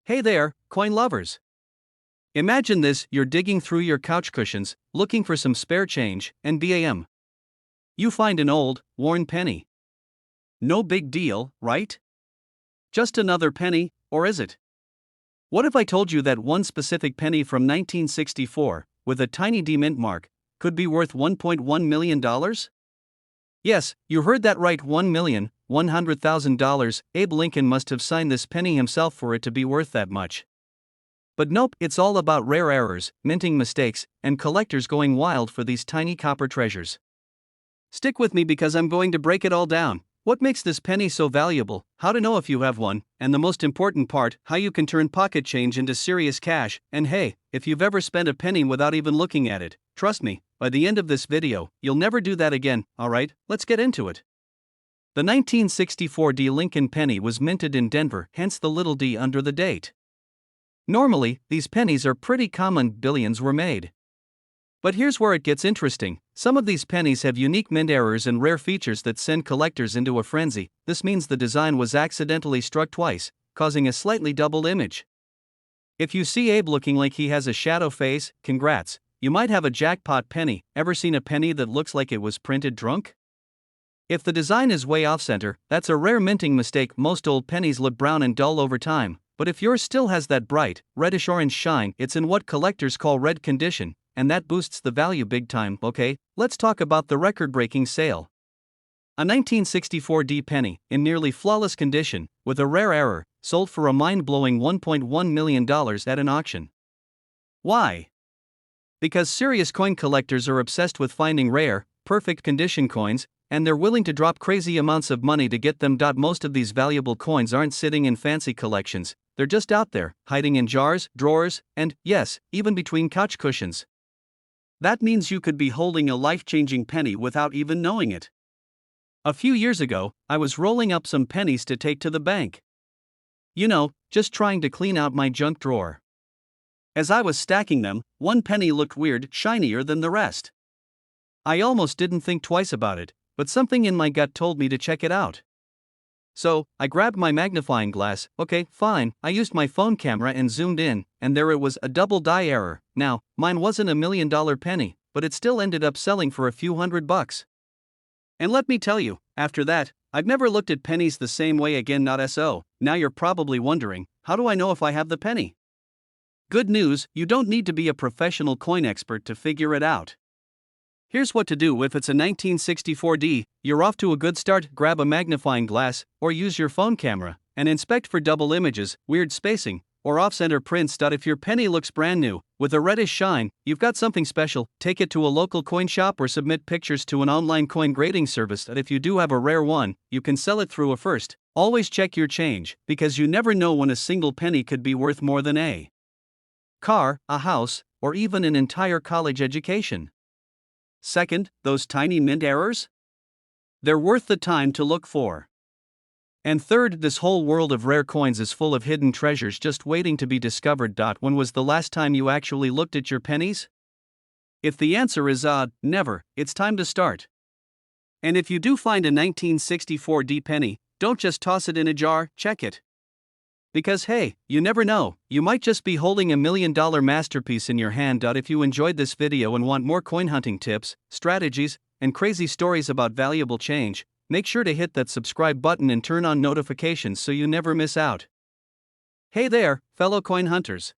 Hey there, coin lovers. Imagine this: you're digging through your couch cushions, looking for some spare change, and bam! You find an old, worn penny. No big deal, right? Just another penny, or is it? What if I told you that one specific penny from 1964, with a tiny D mint mark, could be worth $1.1 million? Yes, you heard that right, $1,100,000. Abe Lincoln must have signed this penny himself for it to be worth that much. But nope, it's all about rare errors, minting mistakes, and collectors going wild for these tiny copper treasures. Stick with me because I'm going to break it all down. What makes this penny so valuable, how to know if you have one, and the most important part, how you can turn pocket change into serious cash. And hey, if you've ever spent a penny without even looking at it, trust me, by the end of this video, you'll never do that again. Alright, let's get into it. The 1964 D Lincoln penny was minted in Denver, hence the little d under the date. Normally, these pennies are pretty common, billions were made. But here's where it gets interesting. Some of these pennies have unique mint errors and rare features that send collectors into a frenzy. This means the design was accidentally struck twice, causing a slightly doubled image. If you see Abe looking like he has a shadow face, congrats, you might have a jackpot penny. Ever seen a penny that looks like it was printed drunk? If the design is way off center, that's a rare minting mistake. Most old pennies look brown and dull over time, but if yours still has that bright, reddish-orange shine, it's in what collectors call red condition, and that boosts the value big time. Okay, let's talk about the record-breaking sale. A 1964 D penny, in nearly flawless condition, with a rare error, sold for a mind-blowing $1.1 million at an auction. Why? Because serious coin collectors are obsessed with finding rare, perfect condition coins, and they're willing to drop crazy amounts of money to get them. Most of these valuable coins aren't sitting in fancy collections, they're just out there, hiding in jars, drawers, and, yes, even between couch cushions. That means you could be holding a life-changing penny without even knowing it. A few years ago, I was rolling up some pennies to take to the bank. You know, just trying to clean out my junk drawer. As I was stacking them, one penny looked weird, shinier than the rest. I almost didn't think twice about it, but something in my gut told me to check it out. So, I grabbed my magnifying glass. Okay, fine, I used my phone camera and zoomed in, and there it was, a double die error. Now, mine wasn't $1 million penny, but it still ended up selling for a few $100. And let me tell you, after that, I've never looked at pennies the same way again. Not so. Now you're probably wondering, how do I know if I have the penny? Good news, you don't need to be a professional coin expert to figure it out. Here's what to do if it's a 1964 D. You're off to a good start. Grab a magnifying glass, or use your phone camera, and inspect for double images, weird spacing, or off-center prints. If your penny looks brand new, with a reddish shine, you've got something special. Take it to a local coin shop or submit pictures to an online coin grading service. If you do have a rare one, you can sell it through a first. Always check your change, because you never know when a single penny could be worth more than a car, a house, or even an entire college education. Second, those tiny mint errors? They're worth the time to look for. And third, this whole world of rare coins is full of hidden treasures just waiting to be discovered. When was the last time you actually looked at your pennies? If the answer is never, it's time to start. And if you do find a 1964 D penny, don't just toss it in a jar, check it. Because hey, you never know, you might just be holding $1 million masterpiece in your hand. If you enjoyed this video and want more coin hunting tips, strategies, and crazy stories about valuable change, make sure to hit that subscribe button and turn on notifications so you never miss out. Hey there, fellow coin hunters.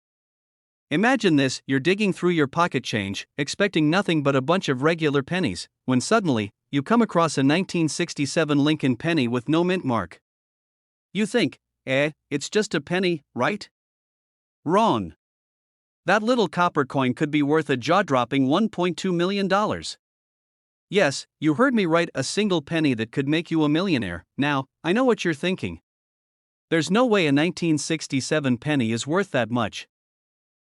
Imagine this: you're digging through your pocket change, expecting nothing but a bunch of regular pennies, when suddenly, you come across a 1967 Lincoln penny with no mint mark. You think, it's just a penny, right? Wrong. That little copper coin could be worth a jaw-dropping $1.2 million. Yes, you heard me right, a single penny that could make you a millionaire. Now, I know what you're thinking. There's no way a 1967 penny is worth that much.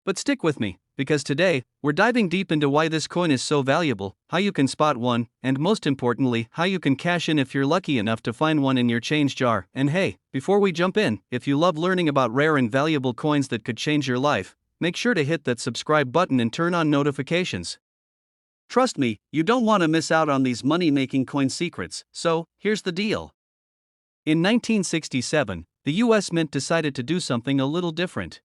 But stick with me, because today, we're diving deep into why this coin is so valuable, how you can spot one, and most importantly, how you can cash in if you're lucky enough to find one in your change jar. And hey, before we jump in, if you love learning about rare and valuable coins that could change your life, make sure to hit that subscribe button and turn on notifications. Trust me, you don't want to miss out on these money-making coin secrets. So, here's the deal. In 1967, the US Mint decided to do something a little different.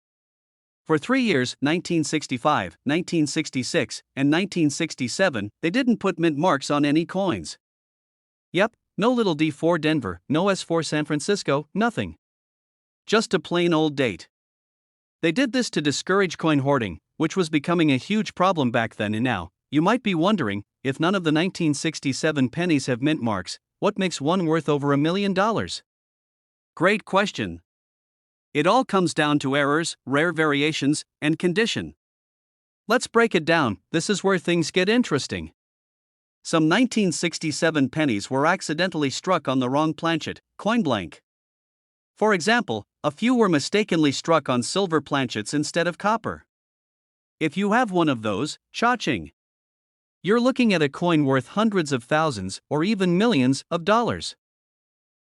For 3 years, 1965, 1966, and 1967, they didn't put mint marks on any coins. Yep, no little D for Denver, no S for San Francisco, nothing. Just a plain old date. They did this to discourage coin hoarding, which was becoming a huge problem back then. And now, you might be wondering, if none of the 1967 pennies have mint marks, what makes one worth over $1 million? Great question. It all comes down to errors, rare variations, and condition. Let's break it down. This is where things get interesting. Some 1967 pennies were accidentally struck on the wrong planchet, coin blank. For example, a few were mistakenly struck on silver planchets instead of copper. If you have one of those, cha-ching. You're looking at a coin worth hundreds of thousands or even millions of dollars.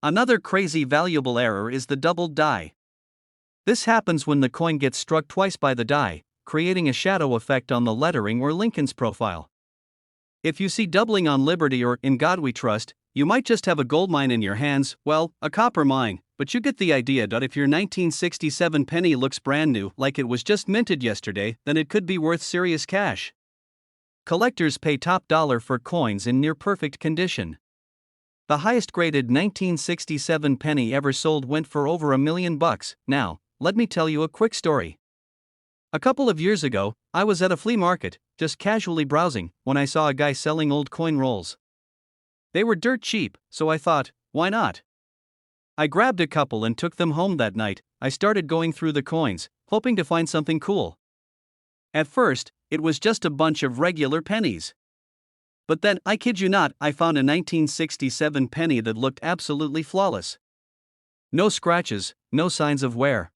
Another crazy valuable error is the doubled die. This happens when the coin gets struck twice by the die, creating a shadow effect on the lettering or Lincoln's profile. If you see doubling on Liberty or In God We Trust, you might just have a gold mine in your hands, well, a copper mine, but you get the idea that if your 1967 penny looks brand new, like it was just minted yesterday, then it could be worth serious cash. Collectors pay top dollar for coins in near perfect condition. The highest graded 1967 penny ever sold went for over $1 million. Now, let me tell you a quick story. A couple of years ago, I was at a flea market, just casually browsing, when I saw a guy selling old coin rolls. They were dirt cheap, so I thought, why not? I grabbed a couple and took them home that night. I started going through the coins, hoping to find something cool. At first, it was just a bunch of regular pennies. But then, I kid you not, I found a 1967 penny that looked absolutely flawless. No scratches, no signs of wear.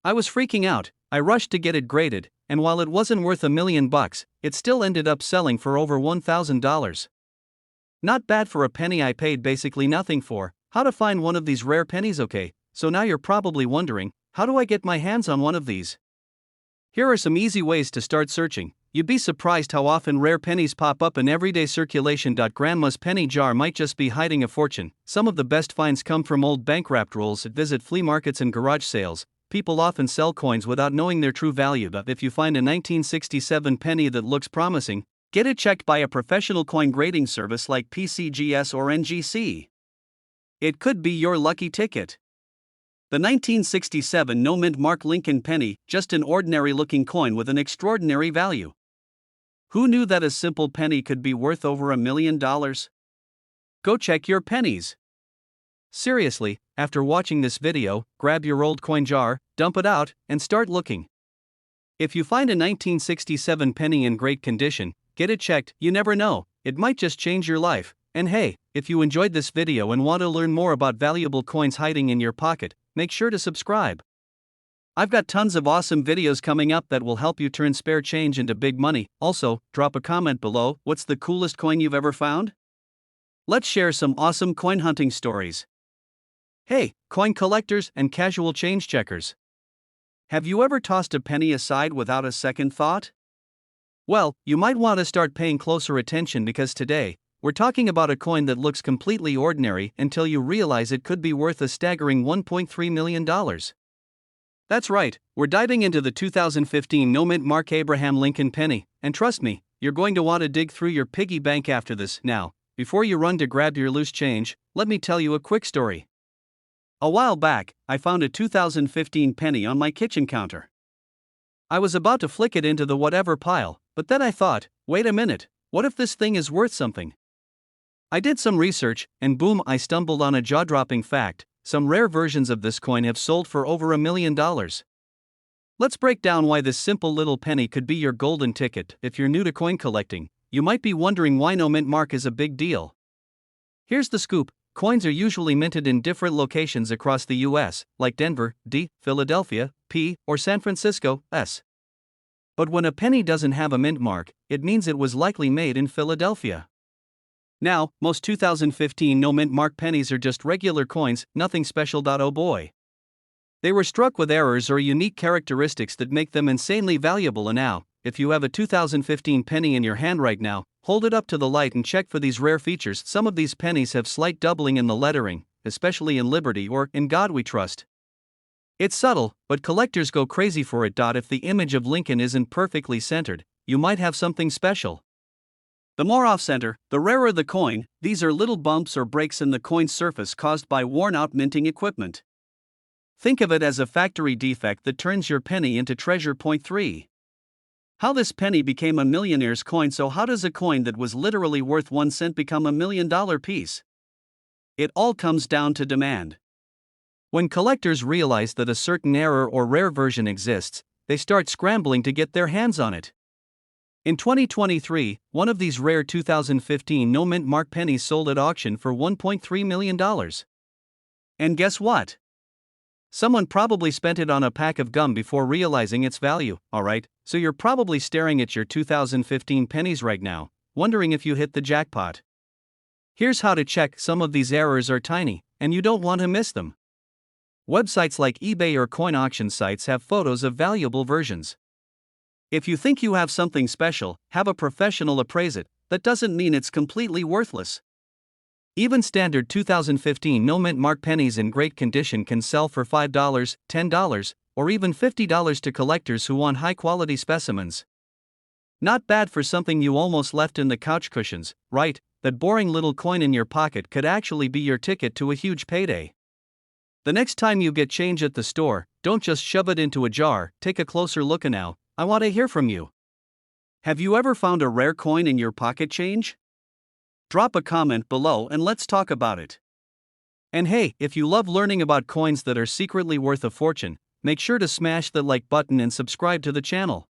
I was freaking out. I rushed to get it graded, and while it wasn't worth $1 million, it still ended up selling for over $1,000. Not bad for a penny I paid basically nothing for. How to find one of these rare pennies? Okay, so now you're probably wondering, how do I get my hands on one of these? Here are some easy ways to start searching. You'd be surprised how often rare pennies pop up in everyday circulation. Grandma's penny jar might just be hiding a fortune. Some of the best finds come from old bank-wrapped rolls. Visit flea markets and garage sales. People often sell coins without knowing their true value. But if you find a 1967 penny that looks promising, get it checked by a professional coin grading service like PCGS or NGC. It could be your lucky ticket. The 1967 no mint mark Lincoln penny, just an ordinary looking coin with an extraordinary value. Who knew that a simple penny could be worth over $1 million? Go check your pennies. Seriously, after watching this video, grab your old coin jar, dump it out, and start looking. If you find a 1967 penny in great condition, get it checked. You never know, it might just change your life. And hey, if you enjoyed this video and want to learn more about valuable coins hiding in your pocket, make sure to subscribe. I've got tons of awesome videos coming up that will help you turn spare change into big money. Also, drop a comment below. What's the coolest coin you've ever found? Let's share some awesome coin hunting stories. Hey, coin collectors and casual change checkers. Have you ever tossed a penny aside without a second thought? Well, you might want to start paying closer attention because today, we're talking about a coin that looks completely ordinary until you realize it could be worth a staggering $1.3 million. That's right, we're diving into the 2015 no mint mark Abraham Lincoln penny, and trust me, you're going to want to dig through your piggy bank after this. Now, before you run to grab your loose change, let me tell you a quick story. A while back, I found a 2015 penny on my kitchen counter. I was about to flick it into the whatever pile, but then I thought, wait a minute, what if this thing is worth something? I did some research, and boom, I stumbled on a jaw-dropping fact. Some rare versions of this coin have sold for over $1 million. Let's break down why this simple little penny could be your golden ticket. If you're new to coin collecting, you might be wondering why no mint mark is a big deal. Here's the scoop. Coins are usually minted in different locations across the US, like Denver, D, Philadelphia, P, or San Francisco, S. But when a penny doesn't have a mint mark, it means it was likely made in Philadelphia. Now, most 2015 no mint mark pennies are just regular coins, nothing special. Oh boy. They were struck with errors or unique characteristics that make them insanely valuable. And now, if you have a 2015 penny in your hand right now, hold it up to the light and check for these rare features. Some of these pennies have slight doubling in the lettering, especially in liberty or in God we trust. It's subtle, but collectors go crazy for it. If the image of Lincoln isn't perfectly centered, you might have something special. The more off-center, the rarer the coin. These are little bumps or breaks in the coin's surface caused by worn-out minting equipment. Think of it as a factory defect that turns your penny into treasure. Point 3. How this penny became a millionaire's coin. So how does a coin that was literally worth 1 cent become a $1 million piece? It all comes down to demand. When collectors realize that a certain error or rare version exists, they start scrambling to get their hands on it. In 2023, one of these rare 2015 no-mint mark pennies sold at auction for $1.3 million. And guess what? Someone probably spent it on a pack of gum before realizing its value, alright? So you're probably staring at your 2015 pennies right now, wondering if you hit the jackpot. Here's how to check. Some of these errors are tiny, and you don't want to miss them. Websites like eBay or coin auction sites have photos of valuable versions. If you think you have something special, have a professional appraise it. That doesn't mean it's completely worthless. Even standard 2015 no-mint mark pennies in great condition can sell for $5, $10, or even $50 to collectors who want high-quality specimens. Not bad for something you almost left in the couch cushions, right? That boring little coin in your pocket could actually be your ticket to a huge payday. The next time you get change at the store, don't just shove it into a jar. Take a closer look now. I want to hear from you. Have you ever found a rare coin in your pocket change? Drop a comment below and let's talk about it. And hey, if you love learning about coins that are secretly worth a fortune, make sure to smash the like button and subscribe to the channel.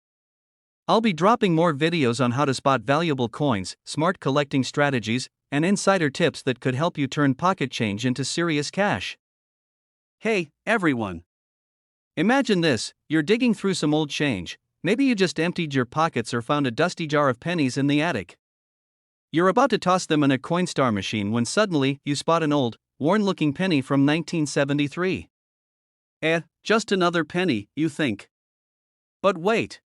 I'll be dropping more videos on how to spot valuable coins, smart collecting strategies, and insider tips that could help you turn pocket change into serious cash. Hey, everyone. Imagine this: you're digging through some old change. Maybe you just emptied your pockets or found a dusty jar of pennies in the attic. You're about to toss them in a Coinstar machine when suddenly you spot an old, worn-looking penny from 1973. Just another penny, you think. But wait.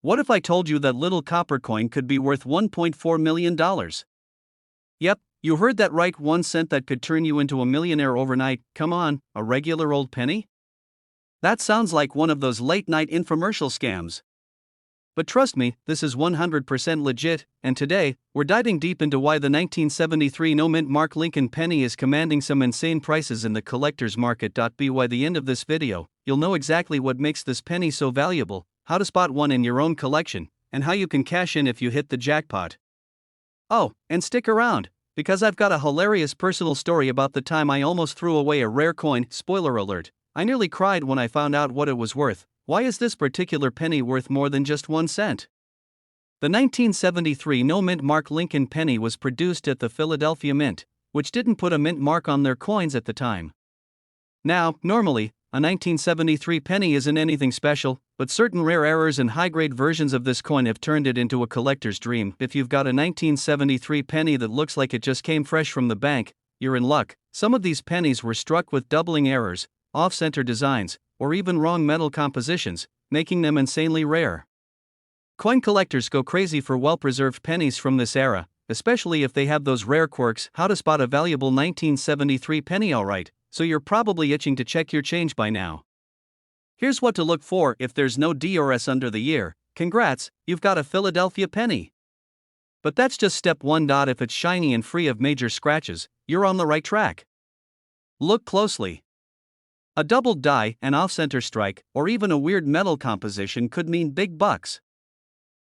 What if I told you that little copper coin could be worth $1.4 million? Yep, you heard that right. 1 cent that could turn you into a millionaire overnight. Come on, a regular old penny? That sounds like one of those late-night infomercial scams. But trust me, this is 100% legit, and today, we're diving deep into why the 1973 no-mint mark Lincoln penny is commanding some insane prices in the collector's market. By the end of this video, you'll know exactly what makes this penny so valuable, how to spot one in your own collection, and how you can cash in if you hit the jackpot. Oh, and stick around, because I've got a hilarious personal story about the time I almost threw away a rare coin. Spoiler alert. I nearly cried when I found out what it was worth. Why is this particular penny worth more than just 1 cent? The 1973 no-mint mark Lincoln penny was produced at the Philadelphia Mint, which didn't put a mint mark on their coins at the time. Now, normally, a 1973 penny isn't anything special, but certain rare errors and high-grade versions of this coin have turned it into a collector's dream. If you've got a 1973 penny that looks like it just came fresh from the bank, you're in luck. Some of these pennies were struck with doubling errors, off-center designs, or even wrong metal compositions, making them insanely rare. Coin collectors go crazy for well-preserved pennies from this era, especially if they have those rare quirks. How to spot a valuable 1973 penny? Alright, so you're probably itching to check your change by now. Here's what to look for. If there's no DRS under the year, congrats, you've got a Philadelphia penny. But that's just step 1. If it's shiny and free of major scratches, you're on the right track. Look closely. A doubled die, an off-center strike, or even a weird metal composition could mean big bucks.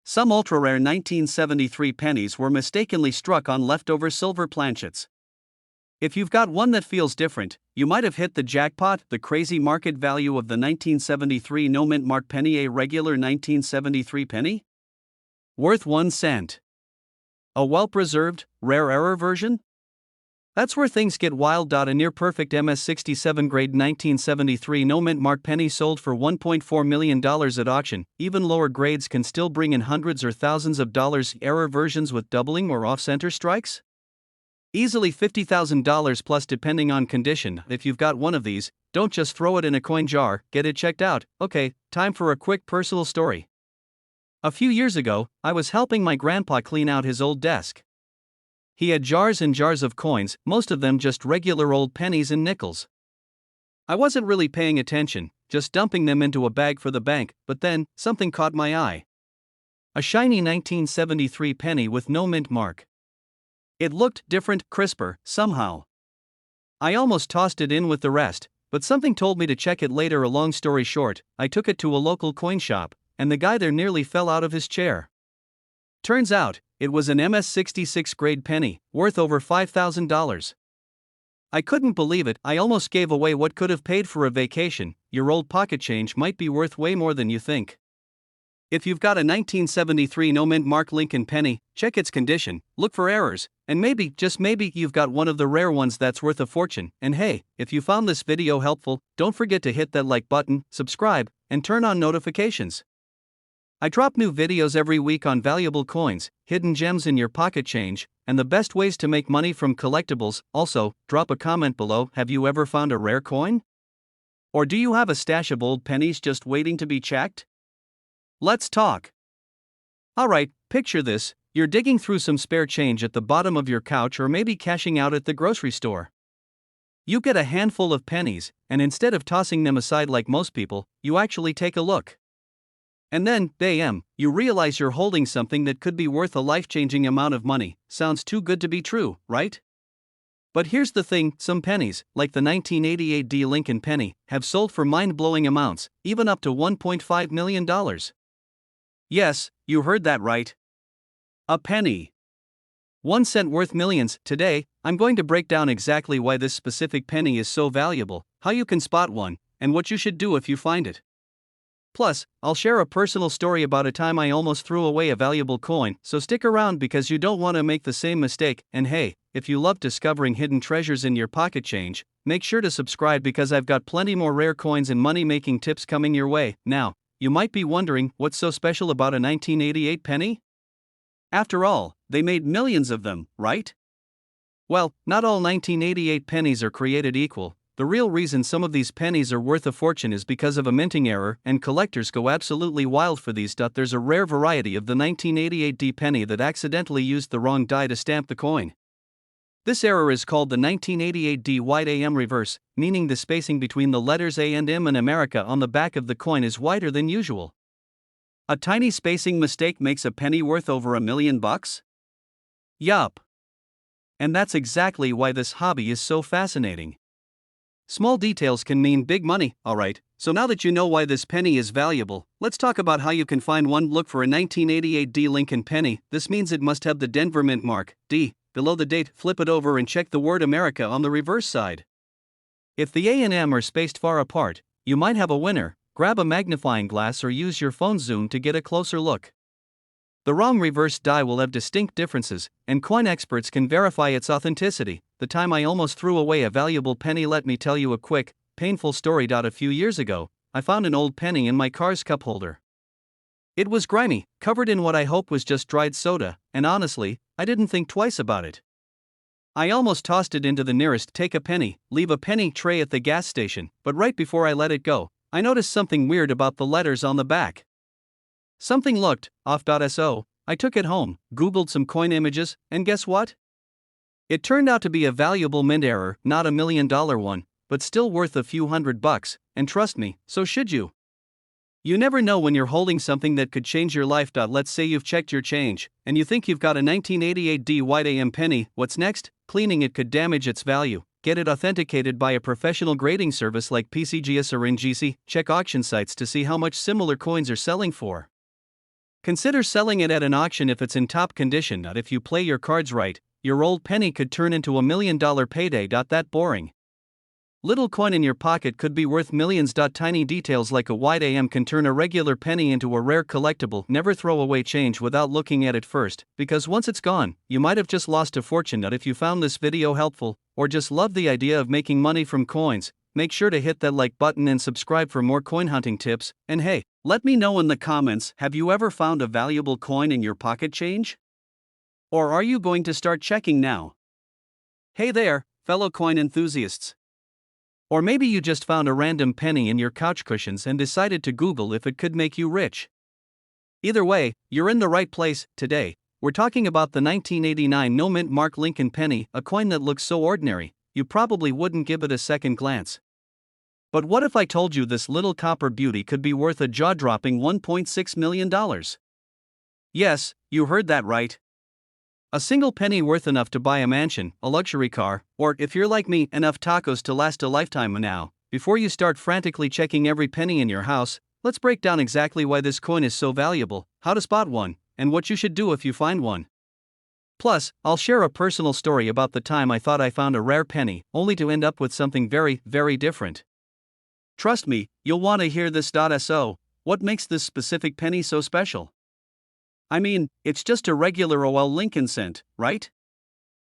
Some ultra-rare 1973 pennies were mistakenly struck on leftover silver planchets. If you've got one that feels different, you might have hit the jackpot. The crazy market value of the 1973 no-mint mark penny. A regular 1973 penny? Worth 1 cent. A well-preserved, rare error version? That's where things get wild. A near-perfect MS-67 grade 1973 no-mint mark penny sold for $1.4 million at auction. Even lower grades can still bring in hundreds or thousands of dollars. Error versions with doubling or off-center strikes? Easily $50,000 plus depending on condition. If you've got one of these, don't just throw it in a coin jar, get it checked out. Okay, time for a quick personal story. A few years ago, I was helping my grandpa clean out his old desk. He had jars and jars of coins, most of them just regular old pennies and nickels. I wasn't really paying attention, just dumping them into a bag for the bank, but then, something caught my eye. A shiny 1973 penny with no mint mark. It looked different, crisper, somehow. I almost tossed it in with the rest, but something told me to check it later. A long story short, I took it to a local coin shop, and the guy there nearly fell out of his chair. Turns out, it was an MS-66 grade penny, worth over $5,000. I couldn't believe it. I almost gave away what could have paid for a vacation. Your old pocket change might be worth way more than you think. If you've got a 1973 no mint mark Lincoln penny, check its condition, look for errors, and maybe, just maybe, you've got one of the rare ones that's worth a fortune. And hey, if you found this video helpful, don't forget to hit that like button, subscribe, and turn on notifications. I drop new videos every week on valuable coins, hidden gems in your pocket change, and the best ways to make money from collectibles. Also, drop a comment below. Have you ever found a rare coin? Or do you have a stash of old pennies just waiting to be checked? Let's talk. Alright, picture this: you're digging through some spare change at the bottom of your couch, or maybe cashing out at the grocery store. You get a handful of pennies, and instead of tossing them aside like most people, you actually take a look. And then, bam, you realize you're holding something that could be worth a life-changing amount of money. Sounds too good to be true, right? But here's the thing: some pennies, like the 1988 D Lincoln penny, have sold for mind-blowing amounts, even up to $1.5 million. Yes, you heard that right. A penny. 1 cent worth millions. Today, I'm going to break down exactly why this specific penny is so valuable, how you can spot one, and what you should do if you find it. Plus, I'll share a personal story about a time I almost threw away a valuable coin, so stick around because you don't want to make the same mistake. And hey, if you love discovering hidden treasures in your pocket change, make sure to subscribe because I've got plenty more rare coins and money-making tips coming your way. Now, you might be wondering, what's so special about a 1988 penny? After all, they made millions of them, right? Well, not all 1988 pennies are created equal. The real reason some of these pennies are worth a fortune is because of a minting error, and collectors go absolutely wild for these. There's a rare variety of the 1988 D penny that accidentally used the wrong die to stamp the coin. This error is called the 1988 D wide AM reverse, meaning the spacing between the letters A and M in America on the back of the coin is wider than usual. A tiny spacing mistake makes a penny worth over $1 million? Yup. And that's exactly why this hobby is so fascinating. Small details can mean big money. Alright, so now that you know why this penny is valuable, let's talk about how you can find one. Look for a 1988 D Lincoln penny. This means it must have the Denver mint mark, D, below the date. Flip it over and check the word America on the reverse side. If the A and M are spaced far apart, you might have a winner. Grab a magnifying glass or use your phone's zoom to get a closer look. The wrong reverse die will have distinct differences, and coin experts can verify its authenticity. The time I almost threw away a valuable penny. Let me tell you a quick, painful story. A few years ago, I found an old penny in my car's cup holder. It was grimy, covered in what I hope was just dried soda, and honestly, I didn't think twice about it. I almost tossed it into the nearest take a penny, leave a penny tray at the gas station, but right before I let it go, I noticed something weird about the letters on the back. Something looked off. So, I took it home, Googled some coin images, and guess what? It turned out to be a valuable mint error, not $1 million one, but still worth a few $100, and trust me, so should you. You never know when you're holding something that could change your life. Let's say you've checked your change, and you think you've got a 1988 D wide AM penny. What's next? Cleaning it could damage its value. Get it authenticated by a professional grading service like PCGS or NGC. Check auction sites to see how much similar coins are selling for. Consider selling it at an auction if it's in top condition. If you play your cards right, your old penny could turn into $1 million payday. That boring little coin in your pocket could be worth millions. Tiny details like a wide AM can turn a regular penny into a rare collectible. Never throw away change without looking at it first, because once it's gone, you might have just lost a fortune. If you found this video helpful, or just love the idea of making money from coins, make sure to hit that like button and subscribe for more coin hunting tips. And hey, let me know in the comments, have you ever found a valuable coin in your pocket change? Or are you going to start checking now? Hey there, fellow coin enthusiasts. Or maybe you just found a random penny in your couch cushions and decided to Google if it could make you rich. Either way, you're in the right place. Today, we're talking about the 1989 no mint mark Lincoln penny, a coin that looks so ordinary, you probably wouldn't give it a second glance. But what if I told you this little copper beauty could be worth a jaw-dropping $1.6 million? Yes, you heard that right. A single penny worth enough to buy a mansion, a luxury car, or, if you're like me, enough tacos to last a lifetime. Now, before you start frantically checking every penny in your house, let's break down exactly why this coin is so valuable, how to spot one, and what you should do if you find one. Plus, I'll share a personal story about the time I thought I found a rare penny, only to end up with something very, very different. Trust me, you'll want to hear this. So, what makes this specific penny so special? I mean, it's just a regular OL Lincoln cent, right?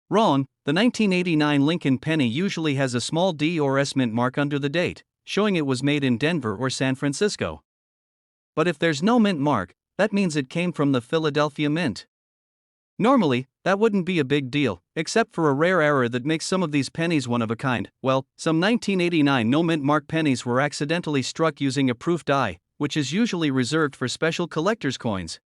Wrong. The 1989 Lincoln penny usually has a small D or S mint mark under the date, showing it was made in Denver or San Francisco. But if there's no mint mark, that means it came from the Philadelphia Mint. Normally, that wouldn't be a big deal, except for a rare error that makes some of these pennies one of a kind. Well, some 1989 no mint mark pennies were accidentally struck using a proof die, which is usually reserved for special collector's coins.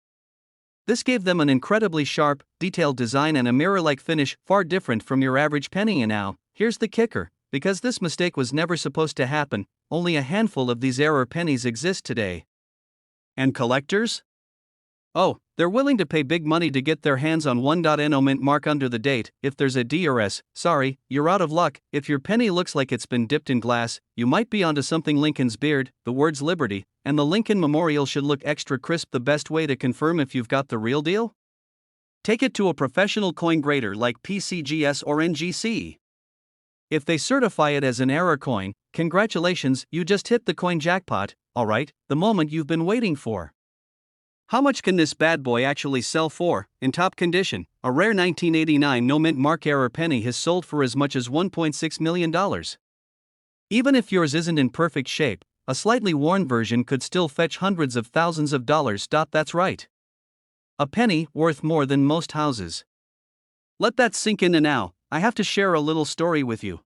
This gave them an incredibly sharp, detailed design and a mirror-like finish, far different from your average penny. And now, here's the kicker: because this mistake was never supposed to happen, only a handful of these error pennies exist today. And collectors? Oh, they're willing to pay big money to get their hands on one. No mint mark under the date. If there's a D or S, sorry, you're out of luck. If your penny looks like it's been dipped in glass, you might be onto something. Lincoln's beard, the words Liberty, and the Lincoln Memorial should look extra crisp. The best way to confirm if you've got the real deal? Take it to a professional coin grader like PCGS or NGC. If they certify it as an error coin, congratulations, you just hit the coin jackpot, alright, the moment you've been waiting for. How much can this bad boy actually sell for? In top condition, a rare 1989 no mint mark error penny has sold for as much as $1.6 million. Even if yours isn't in perfect shape, a slightly worn version could still fetch hundreds of thousands of dollars. That's right. A penny worth more than most houses. Let that sink in. And now, I have to share a little story with you.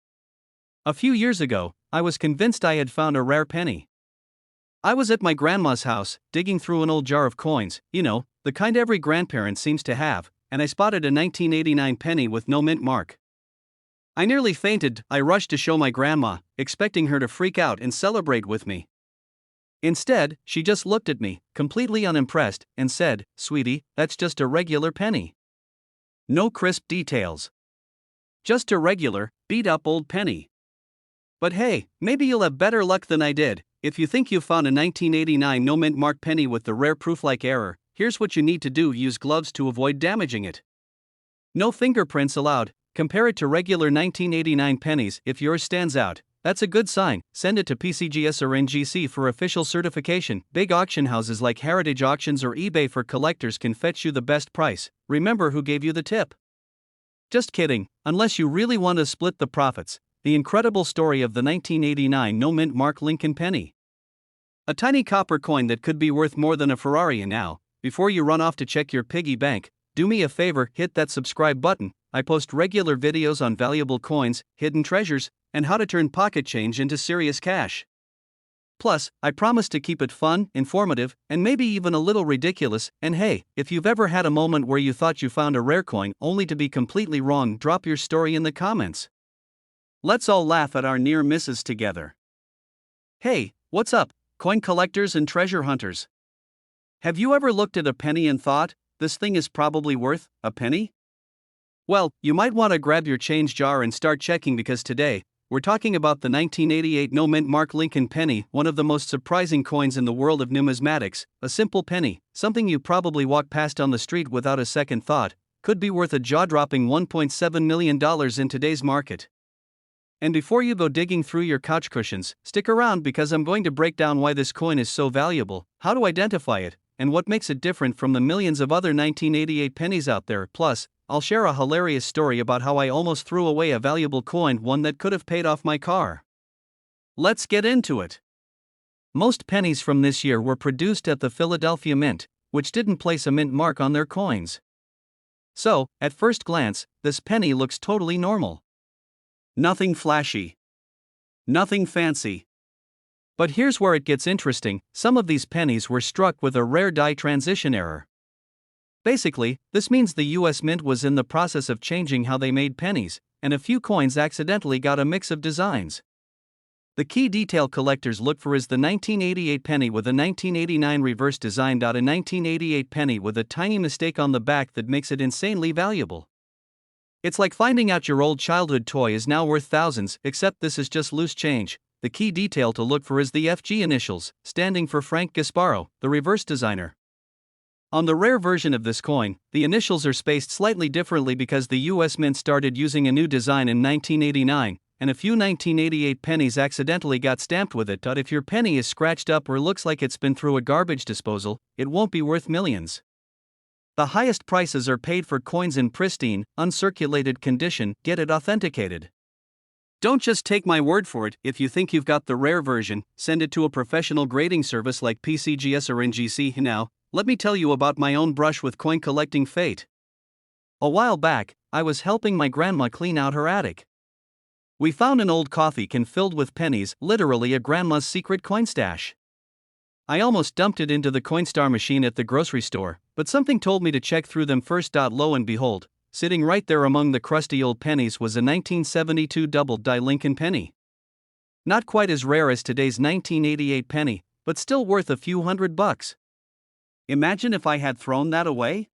A few years ago, I was convinced I had found a rare penny. I was at my grandma's house, digging through an old jar of coins, the kind every grandparent seems to have, and I spotted a 1989 penny with no mint mark. I nearly fainted. I rushed to show my grandma, expecting her to freak out and celebrate with me. Instead, she just looked at me, completely unimpressed, and said, "Sweetie, that's just a regular penny. No crisp details. Just a regular, beat-up old penny." But hey, maybe you'll have better luck than I did. If you think you found a 1989 no mint mark penny with the rare proof-like error, here's what you need to do: use gloves to avoid damaging it. No fingerprints allowed. Compare it to regular 1989 pennies. If yours stands out, that's a good sign. Send it to PCGS or NGC for official certification. Big auction houses like Heritage Auctions or eBay for collectors can fetch you the best price. Remember who gave you the tip. Just kidding, unless you really want to split the profits. The incredible story of the 1989 no mint mark Lincoln penny. A tiny copper coin that could be worth more than a Ferrari. And now, before you run off to check your piggy bank, do me a favor, hit that subscribe button. I post regular videos on valuable coins, hidden treasures, and how to turn pocket change into serious cash. Plus, I promise to keep it fun, informative, and maybe even a little ridiculous. And hey, if you've ever had a moment where you thought you found a rare coin only to be completely wrong, drop your story in the comments. Let's all laugh at our near misses together. Hey, what's up, coin collectors and treasure hunters? Have you ever looked at a penny and thought, this thing is probably worth a penny? Well, you might want to grab your change jar and start checking, because today, we're talking about the 1988 no mint mark Lincoln penny, one of the most surprising coins in the world of numismatics. A simple penny, something you probably walk past on the street without a second thought, could be worth a jaw-dropping $1.7 million in today's market. And before you go digging through your couch cushions, stick around, because I'm going to break down why this coin is so valuable, how to identify it, and what makes it different from the millions of other 1988 pennies out there. Plus, I'll share a hilarious story about how I almost threw away a valuable coin, one that could have paid off my car. Let's get into it. Most pennies from this year were produced at the Philadelphia Mint, which didn't place a mint mark on their coins. So, at first glance, this penny looks totally normal. Nothing flashy. Nothing fancy. But here's where it gets interesting: some of these pennies were struck with a rare die transition error. Basically, this means the US Mint was in the process of changing how they made pennies, and a few coins accidentally got a mix of designs. The key detail collectors look for is the 1988 penny with a 1989 reverse design. A 1988 penny with a tiny mistake on the back that makes it insanely valuable. It's like finding out your old childhood toy is now worth thousands, except this is just loose change. The key detail to look for is the FG initials, standing for Frank Gasparo, the reverse designer. On the rare version of this coin, the initials are spaced slightly differently because the US Mint started using a new design in 1989, and a few 1988 pennies accidentally got stamped with it. If your penny is scratched up or looks like it's been through a garbage disposal, it won't be worth millions. The highest prices are paid for coins in pristine, uncirculated condition. Get it authenticated. Don't just take my word for it. If you think you've got the rare version, send it to a professional grading service like PCGS or NGC. Now, let me tell you about my own brush with coin collecting fate. A while back, I was helping my grandma clean out her attic. We found an old coffee can filled with pennies, literally a grandma's secret coin stash. I almost dumped it into the Coinstar machine at the grocery store, but something told me to check through them first. Lo and behold, sitting right there among the crusty old pennies was a 1972 double-die Lincoln penny. Not quite as rare as today's 1988 penny, but still worth a few $100. Imagine if I had thrown that away?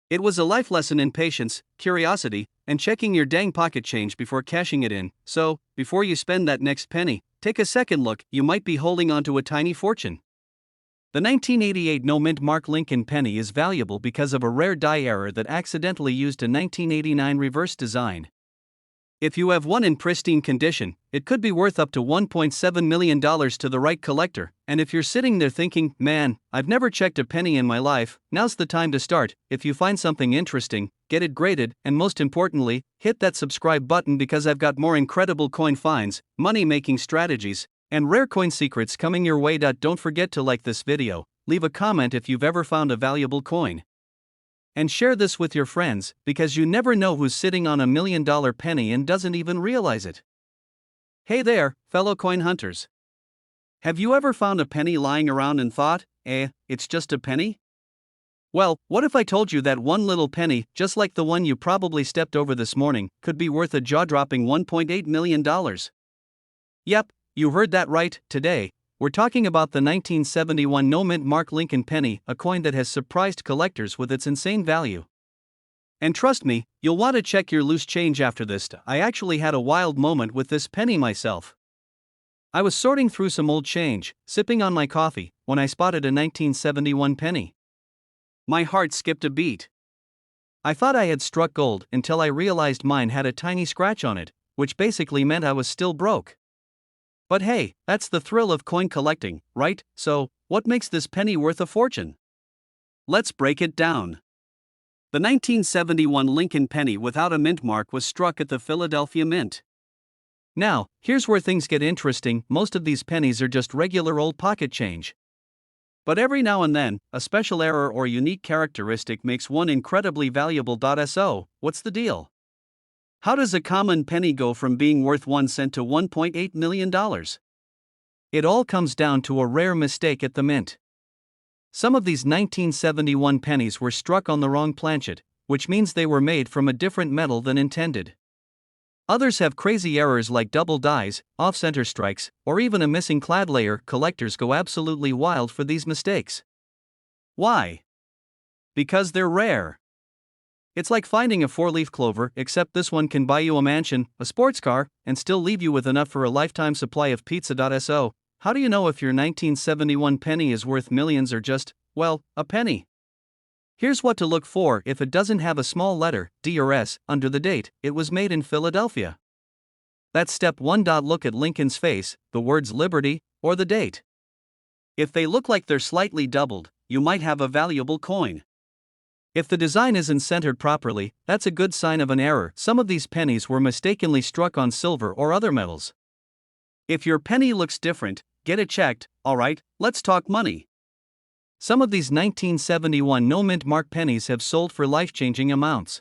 It was a life lesson in patience, curiosity, and checking your dang pocket change before cashing it in. So, before you spend that next penny, take a second look. You might be holding onto a tiny fortune. The 1988 no mint mark Lincoln penny is valuable because of a rare die error that accidentally used a 1989 reverse design. If you have one in pristine condition, it could be worth up to $1.7 million to the right collector. And if you're sitting there thinking, man, I've never checked a penny in my life, now's the time to start. If you find something interesting, get it graded, and most importantly, hit that subscribe button because I've got more incredible coin finds, money-making strategies, and rare coin secrets coming your way. Don't forget to like this video, leave a comment if you've ever found a valuable coin, and share this with your friends, because you never know who's sitting on $1 million penny and doesn't even realize it. Hey there, fellow coin hunters. Have you ever found a penny lying around and thought, it's just a penny? Well, what if I told you that one little penny, just like the one you probably stepped over this morning, could be worth a jaw-dropping $1.8 million? Yep, you heard that right. Today, we're talking about the 1971 no mint mark Lincoln penny, a coin that has surprised collectors with its insane value. And trust me, you'll want to check your loose change after this. I actually had a wild moment with this penny myself. I was sorting through some old change, sipping on my coffee, when I spotted a 1971 penny. My heart skipped a beat. I thought I had struck gold until I realized mine had a tiny scratch on it, which basically meant I was still broke. But hey, that's the thrill of coin collecting, right? So, what makes this penny worth a fortune? Let's break it down. The 1971 Lincoln penny without a mint mark was struck at the Philadelphia Mint. Now, here's where things get interesting. Most of these pennies are just regular old pocket change. But every now and then, a special error or unique characteristic makes one incredibly valuable. So, what's the deal? How does a common penny go from being worth 1 cent to $1.8 million? It all comes down to a rare mistake at the mint. Some of these 1971 pennies were struck on the wrong planchet, which means they were made from a different metal than intended. Others have crazy errors like double dies, off-center strikes, or even a missing clad layer. Collectors go absolutely wild for these mistakes. Why? Because they're rare. It's like finding a 4-leaf clover, except this one can buy you a mansion, a sports car, and still leave you with enough for a lifetime supply of pizza. So, how do you know if your 1971 penny is worth millions or just, well, a penny? Here's what to look for. If it doesn't have a small letter, D or S, under the date, it was made in Philadelphia. That's step 1. Look at Lincoln's face, the words Liberty, or the date. If they look like they're slightly doubled, you might have a valuable coin. If the design isn't centered properly, that's a good sign of an error. Some of these pennies were mistakenly struck on silver or other metals. If your penny looks different, get it checked. Alright, let's talk money. Some of these 1971 no mint mark pennies have sold for life-changing amounts.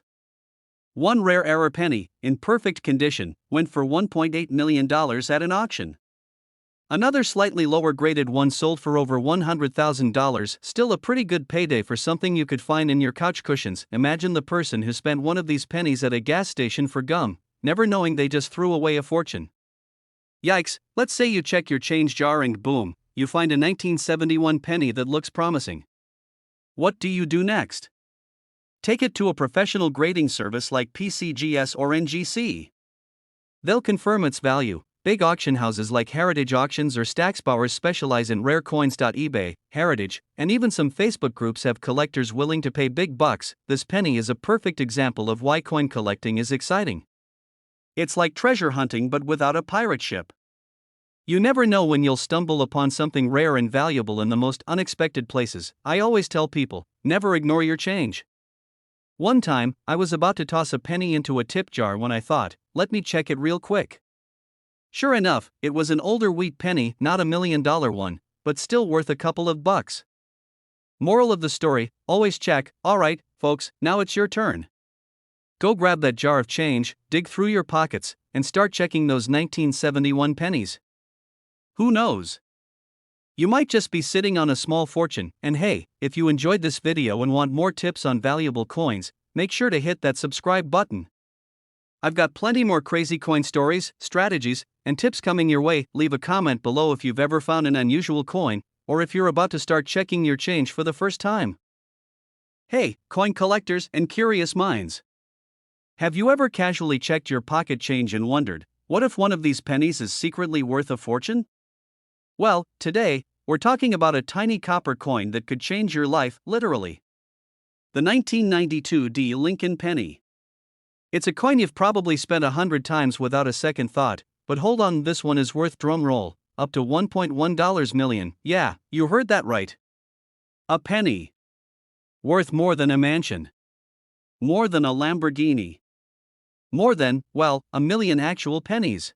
One rare error penny, in perfect condition, went for $1.8 million at an auction. Another slightly lower graded one sold for over $100,000, still a pretty good payday for something you could find in your couch cushions. Imagine the person who spent one of these pennies at a gas station for gum, never knowing they just threw away a fortune. Yikes, let's say you check your change jar and boom, you find a 1971 penny that looks promising. What do you do next? Take it to a professional grading service like PCGS or NGC. They'll confirm its value. Big auction houses like Heritage Auctions or Stacksbauers specialize in rare coins. eBay, Heritage, and even some Facebook groups have collectors willing to pay big bucks. This penny is a perfect example of why coin collecting is exciting. It's like treasure hunting but without a pirate ship. You never know when you'll stumble upon something rare and valuable in the most unexpected places. I always tell people, never ignore your change. One time, I was about to toss a penny into a tip jar when I thought, let me check it real quick. Sure enough, it was an older wheat penny, not $1 million one, but still worth a couple of bucks. Moral of the story, always check. Alright, folks, now it's your turn. Go grab that jar of change, dig through your pockets, and start checking those 1971 pennies. Who knows? You might just be sitting on a small fortune. And hey, if you enjoyed this video and want more tips on valuable coins, make sure to hit that subscribe button. I've got plenty more crazy coin stories, strategies, and tips coming your way. Leave a comment below if you've ever found an unusual coin, or if you're about to start checking your change for the first time. Hey, coin collectors and curious minds. Have you ever casually checked your pocket change and wondered, what if one of these pennies is secretly worth a fortune? Well, today, we're talking about a tiny copper coin that could change your life, literally. The 1992 D. Lincoln penny. It's a coin you've probably spent 100 times without a second thought, but hold on, this one is worth, drumroll, up to $1.1 million. Yeah, you heard that right. A penny. Worth more than a mansion. More than a Lamborghini. More than, well, 1 million actual pennies.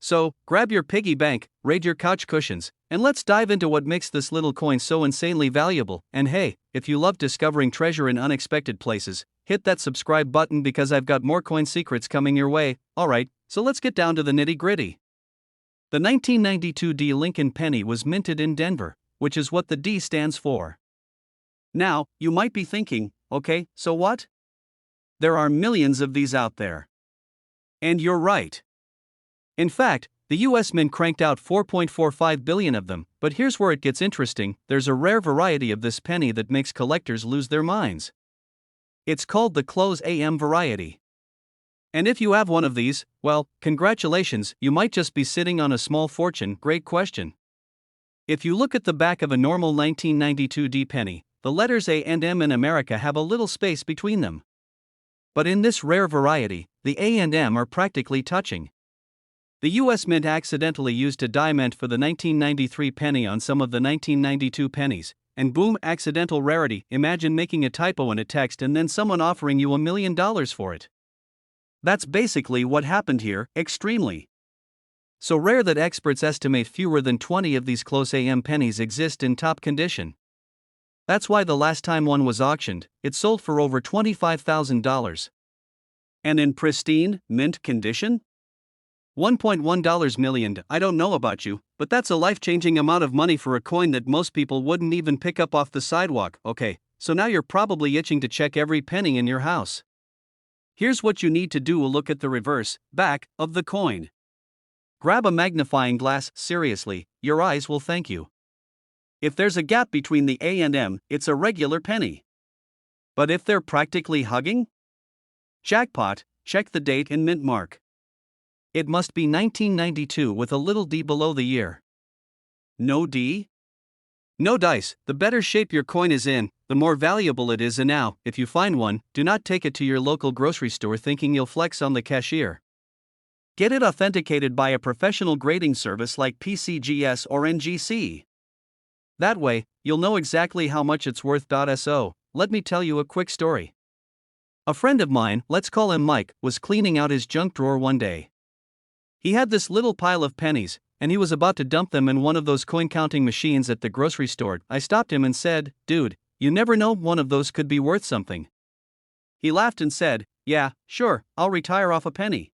So, grab your piggy bank, raid your couch cushions, and let's dive into what makes this little coin so insanely valuable. And hey, if you love discovering treasure in unexpected places, hit that subscribe button because I've got more coin secrets coming your way. Alright, so let's get down to the nitty-gritty. The 1992 D. Lincoln penny was minted in Denver, which is what the D stands for. Now, you might be thinking, okay, so what? There are millions of these out there. And you're right. In fact, the US Mint cranked out 4.45 billion of them, but here's where it gets interesting. There's a rare variety of this penny that makes collectors lose their minds. It's called the close AM variety. And if you have one of these, well, congratulations, you might just be sitting on a small fortune. Great question. If you look at the back of a normal 1992 D penny, the letters A and M in America have a little space between them. But in this rare variety, the A and M are practically touching. The US Mint accidentally used a diamond for the 1993 penny on some of the 1992 pennies, and boom, accidental rarity. Imagine making a typo in a text and then someone offering you $1 million for it. That's basically what happened here, extremely. So rare that experts estimate fewer than 20 of these close AM pennies exist in top condition. That's why the last time one was auctioned, it sold for over $25,000. And in pristine, mint condition? $1.1 million. I don't know about you, but that's a life-changing amount of money for a coin that most people wouldn't even pick up off the sidewalk. Okay, so now you're probably itching to check every penny in your house. Here's what you need to do: look at the reverse, back, of the coin. Grab a magnifying glass. Seriously, your eyes will thank you. If there's a gap between the A and M, it's a regular penny. But if they're practically hugging? Jackpot. Check the date and mint mark. It must be 1992 with a little D below the year. No D? No dice. The better shape your coin is in, the more valuable it is. And now, if you find one, do not take it to your local grocery store thinking you'll flex on the cashier. Get it authenticated by a professional grading service like PCGS or NGC. That way, you'll know exactly how much it's worth. So, let me tell you a quick story. A friend of mine, let's call him Mike, was cleaning out his junk drawer one day. He had this little pile of pennies, and he was about to dump them in one of those coin-counting machines at the grocery store. I stopped him and said, "Dude, you never know, one of those could be worth something." He laughed and said, "Yeah, sure, I'll retire off a penny."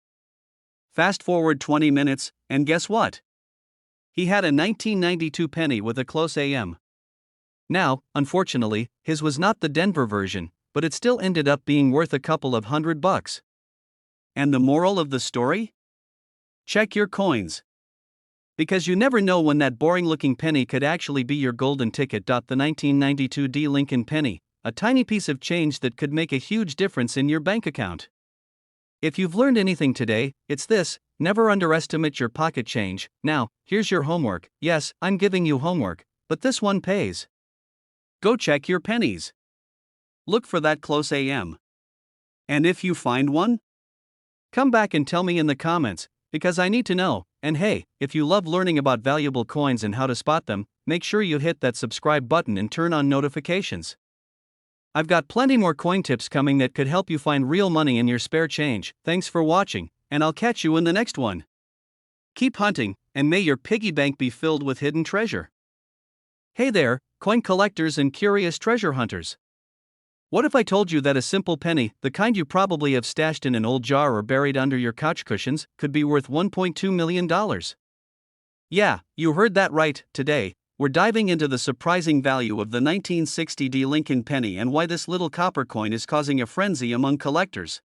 Fast forward 20 minutes, and guess what? He had a 1992 penny with a close AM. Now, unfortunately, his was not the Denver version, but it still ended up being worth a couple of $100. And the moral of the story? Check your coins. Because you never know when that boring-looking penny could actually be your golden ticket. The 1992 D. Lincoln penny, a tiny piece of change that could make a huge difference in your bank account. If you've learned anything today, it's this: never underestimate your pocket change. Now, here's your homework. Yes, I'm giving you homework, but this one pays. Go check your pennies. Look for that close AM. And if you find one, come back and tell me in the comments, because I need to know. And hey, if you love learning about valuable coins and how to spot them, make sure you hit that subscribe button and turn on notifications. I've got plenty more coin tips coming that could help you find real money in your spare change. Thanks for watching, and I'll catch you in the next one. Keep hunting, and may your piggy bank be filled with hidden treasure. Hey there, coin collectors and curious treasure hunters. What if I told you that a simple penny, the kind you probably have stashed in an old jar or buried under your couch cushions, could be worth $1.2 million? Yeah, you heard that right. Today, we're diving into the surprising value of the 1960 D. Lincoln penny and why this little copper coin is causing a frenzy among collectors.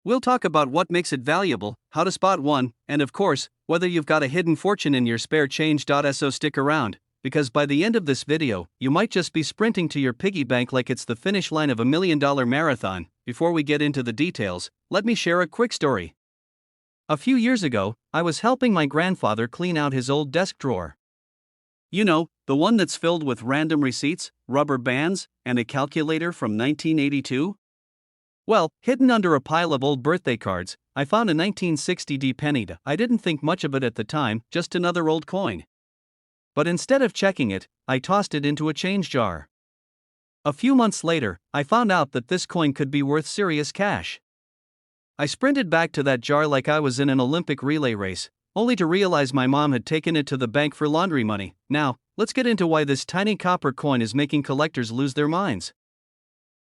We'll talk about what makes it valuable, how to spot one, and of course, whether you've got a hidden fortune in your spare change. So stick around, because by the end of this video, you might just be sprinting to your piggy bank like it's the finish line of a $1 million marathon. Before we get into the details, let me share a quick story. A few years ago, I was helping my grandfather clean out his old desk drawer. You know, the one that's filled with random receipts, rubber bands, and a calculator from 1982? Well, hidden under a pile of old birthday cards, I found a 1960 D penny. I didn't think much of it at the time, just another old coin. But instead of checking it, I tossed it into a change jar. A few months later, I found out that this coin could be worth serious cash. I sprinted back to that jar like I was in an Olympic relay race, only to realize my mom had taken it to the bank for laundry money. Now, let's get into why this tiny copper coin is making collectors lose their minds.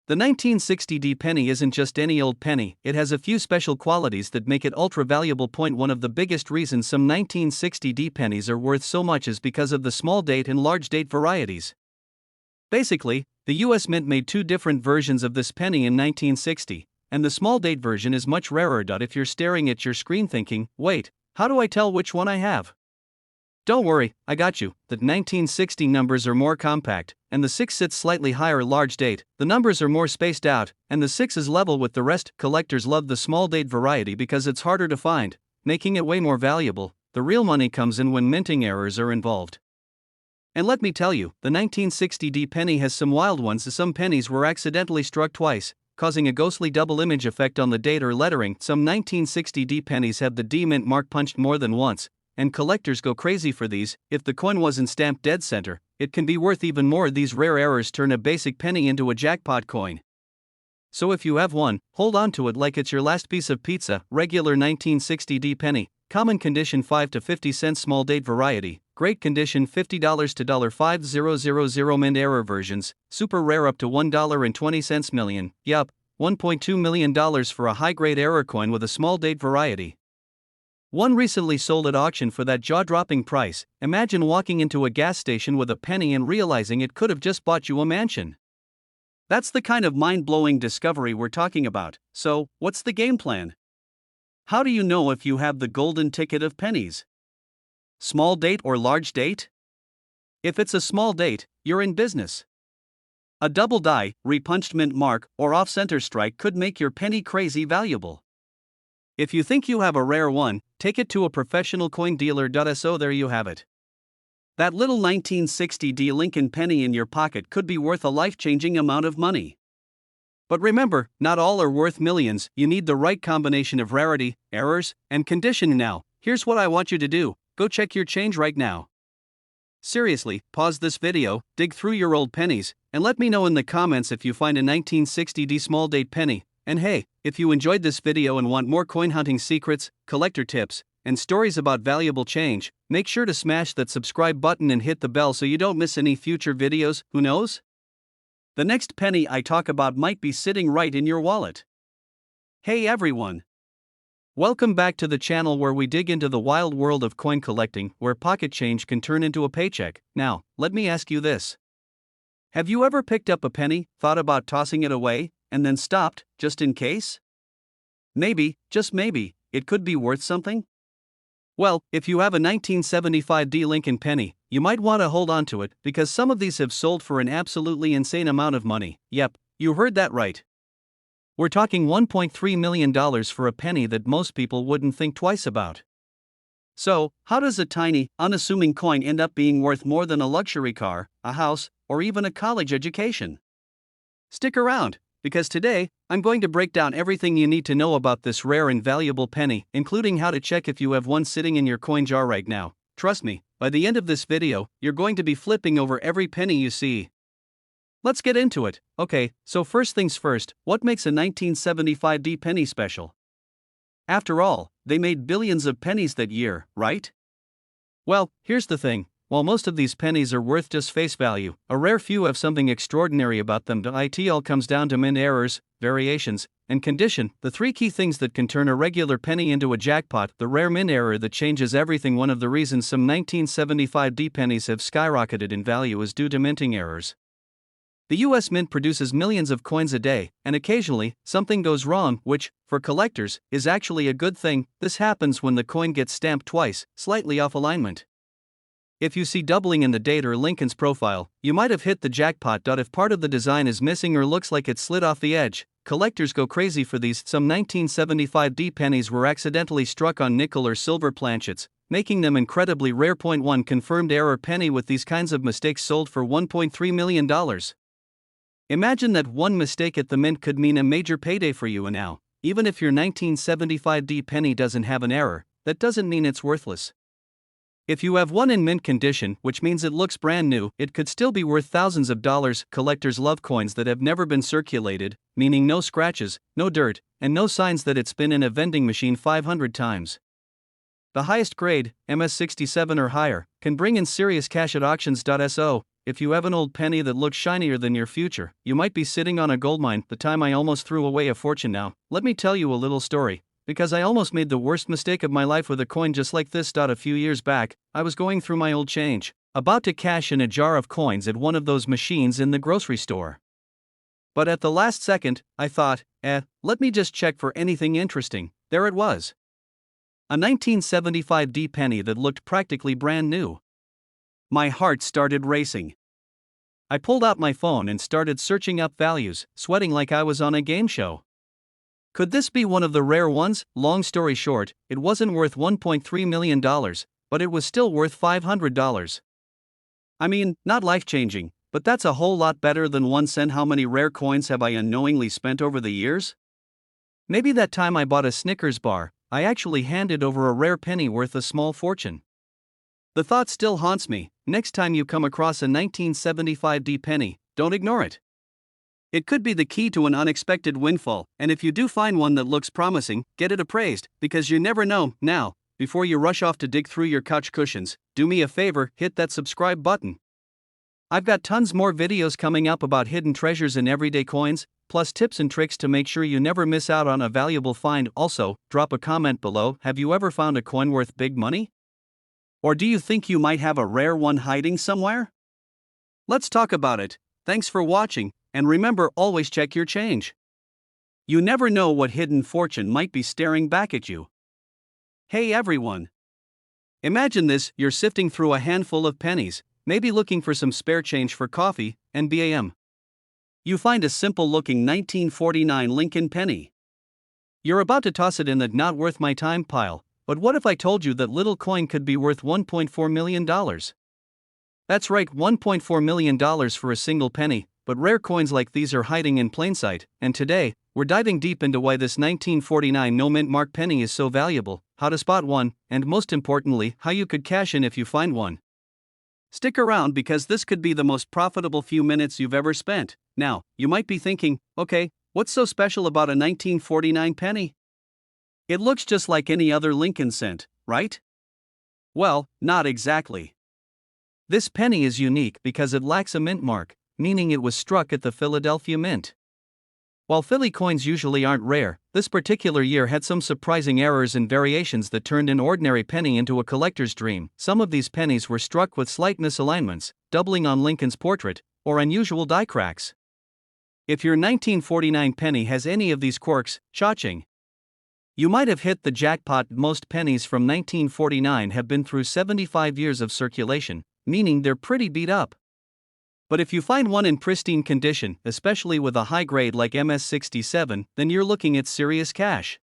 The 1960 D penny isn't just any old penny, it has a few special qualities that make it ultra valuable. One of the biggest reasons some 1960 D pennies are worth so much is because of the small date and large date varieties. Basically, the US Mint made two different versions of this penny in 1960, and the small date version is much rarer. If you're staring at your screen thinking, wait, how do I tell which one I have? Don't worry, I got you. The 1960 numbers are more compact, and the 6 sits slightly higher. Large date, the numbers are more spaced out, and the 6 is level with the rest. Collectors love the small date variety because it's harder to find, making it way more valuable. The real money comes in when minting errors are involved. And let me tell you, the 1960 D penny has some wild ones. Some pennies were accidentally struck twice, causing a ghostly double image effect on the date or lettering. Some 1960 D pennies have the D mint mark punched more than once, and collectors go crazy for these. If the coin wasn't stamped dead center, it can be worth even more. These rare errors turn a basic penny into a jackpot coin. So if you have one, hold on to it like it's your last piece of pizza. Regular 1960 D penny, common condition 5 to 50 cents. Small date variety, great condition $50 to $5,000. Mint error versions, super rare up to $1.20 million. Yup, $1.2 million for a high-grade error coin with a small date variety. One recently sold at auction for that jaw-dropping price. Imagine walking into a gas station with a penny and realizing it could have just bought you a mansion. That's the kind of mind-blowing discovery we're talking about. So, what's the game plan? How do you know if you have the golden ticket of pennies? Small date or large date? If it's a small date, you're in business. A double die, repunched mint mark, or off-center strike could make your penny crazy valuable. If you think you have a rare one, take it to a professional coin dealer. So there you have it. That little 1960 D Lincoln penny in your pocket could be worth a life-changing amount of money. But remember, not all are worth millions. You need the right combination of rarity, errors, and condition. Now, here's what I want you to do. Go check your change right now. Seriously, pause this video, dig through your old pennies, and let me know in the comments if you find a 1960 D small date penny. And hey, if you enjoyed this video and want more coin hunting secrets, collector tips, and stories about valuable change, make sure to smash that subscribe button and hit the bell so you don't miss any future videos. Who knows? The next penny I talk about might be sitting right in your wallet. Hey everyone! Welcome back to the channel where we dig into the wild world of coin collecting, where pocket change can turn into a paycheck. Now, let me ask you this. Have you ever picked up a penny, thought about tossing it away, and then stopped, just in case? Maybe, just maybe, it could be worth something? Well, if you have a 1975 D Lincoln penny, you might want to hold on to it, because some of these have sold for an absolutely insane amount of money. Yep, you heard that right. We're talking $1.3 million for a penny that most people wouldn't think twice about. So, how does a tiny, unassuming coin end up being worth more than a luxury car, a house, or even a college education? Stick around, because today, I'm going to break down everything you need to know about this rare and valuable penny, including how to check if you have one sitting in your coin jar right now. Trust me, by the end of this video, you're going to be flipping over every penny you see. Let's get into it. Okay, so first things first, what makes a 1975 D penny special? After all, they made billions of pennies that year, right? Well, here's the thing. While most of these pennies are worth just face value, a rare few have something extraordinary about them. It all comes down to mint errors, variations, and condition, the three key things that can turn a regular penny into a jackpot. The rare mint error that changes everything. One of the reasons some 1975 D pennies have skyrocketed in value is due to minting errors. The US Mint produces millions of coins a day, and occasionally, something goes wrong, which, for collectors, is actually a good thing. This happens when the coin gets stamped twice, slightly off alignment. If you see doubling in the date or Lincoln's profile, you might have hit the jackpot. If part of the design is missing or looks like it slid off the edge, collectors go crazy for these. Some 1975 D pennies were accidentally struck on nickel or silver planchets, making them incredibly rare. 1 confirmed error penny with these kinds of mistakes sold for $1.3 million. Imagine that one mistake at the mint could mean a major payday for you. And now, even if your 1975 D penny doesn't have an error, that doesn't mean it's worthless. If you have one in mint condition, which means it looks brand new, it could still be worth thousands of dollars. Collectors love coins that have never been circulated, meaning no scratches, no dirt, and no signs that it's been in a vending machine 500 times. The highest grade, MS67 or higher, can bring in serious cash at auctions. So, if you have an old penny that looks shinier than your future, you might be sitting on a goldmine. The time I almost threw away a fortune. Now, let me tell you a little story, because I almost made the worst mistake of my life with a coin just like this. A few years back, I was going through my old change, about to cash in a jar of coins at one of those machines in the grocery store. But at the last second, I thought, let me just check for anything interesting. There it was. A 1975 D penny that looked practically brand new. My heart started racing. I pulled out my phone and started searching up values, sweating like I was on a game show. Could this be one of the rare ones? Long story short, it wasn't worth $1.3 million, but it was still worth $500. I mean, not life-changing, but that's a whole lot better than 1 cent. How many rare coins have I unknowingly spent over the years? Maybe that time I bought a Snickers bar, I actually handed over a rare penny worth a small fortune. The thought still haunts me. Next time you come across a 1975 D penny, don't ignore it. It could be the key to an unexpected windfall, and if you do find one that looks promising, get it appraised, because you never know. Now, before you rush off to dig through your couch cushions, do me a favor, hit that subscribe button. I've got tons more videos coming up about hidden treasures in everyday coins, plus tips and tricks to make sure you never miss out on a valuable find. Also, drop a comment below. Have you ever found a coin worth big money? Or do you think you might have a rare one hiding somewhere? Let's talk about it. Thanks for watching, and remember, always check your change. You never know what hidden fortune might be staring back at you. Hey everyone! Imagine this, you're sifting through a handful of pennies, maybe looking for some spare change for coffee, and bam! You find a simple-looking 1949 Lincoln penny. You're about to toss it in the not worth my time pile. But what if I told you that little coin could be worth $1.4 million? That's right, $1.4 million for a single penny, but rare coins like these are hiding in plain sight, and today, we're diving deep into why this 1949 no-mint mark penny is so valuable, how to spot one, and most importantly, how you could cash in if you find one. Stick around because this could be the most profitable few minutes you've ever spent. Now, you might be thinking, okay, what's so special about a 1949 penny? It looks just like any other Lincoln cent, right? Well, not exactly. This penny is unique because it lacks a mint mark, meaning it was struck at the Philadelphia Mint. While Philly coins usually aren't rare, this particular year had some surprising errors and variations that turned an ordinary penny into a collector's dream. Some of these pennies were struck with slight misalignments, doubling on Lincoln's portrait, or unusual die cracks. If your 1949 penny has any of these quirks, cha-ching. You might have hit the jackpot. Most pennies from 1949 have been through 75 years of circulation, meaning they're pretty beat up. But if you find one in pristine condition, especially with a high grade like MS-67, then you're looking at serious cash.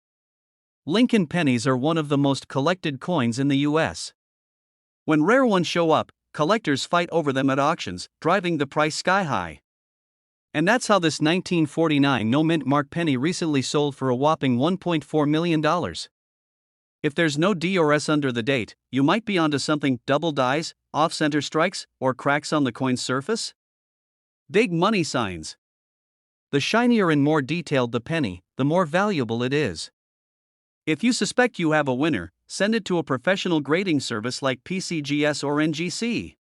Lincoln pennies are one of the most collected coins in the US. When rare ones show up, collectors fight over them at auctions, driving the price sky high. And that's how this 1949 no-mint mark penny recently sold for a whopping $1.4 million. If there's no D or S under the date, you might be onto something: double dies, off-center strikes, or cracks on the coin's surface. Big money signs. The shinier and more detailed the penny, the more valuable it is. If you suspect you have a winner, send it to a professional grading service like PCGS or NGC.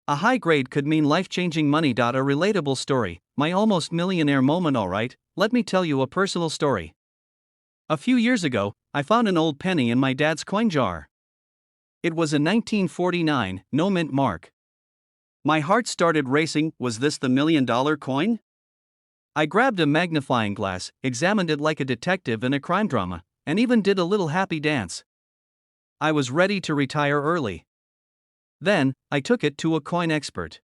A high grade could mean life-changing money. A relatable story, my almost millionaire moment. Alright, let me tell you a personal story. A few years ago, I found an old penny in my dad's coin jar. It was a 1949 no-mint mark. My heart started racing. Was this the $1 million coin? I grabbed a magnifying glass, examined it like a detective in a crime drama, and even did a little happy dance. I was ready to retire early. Then, I took it to a coin expert.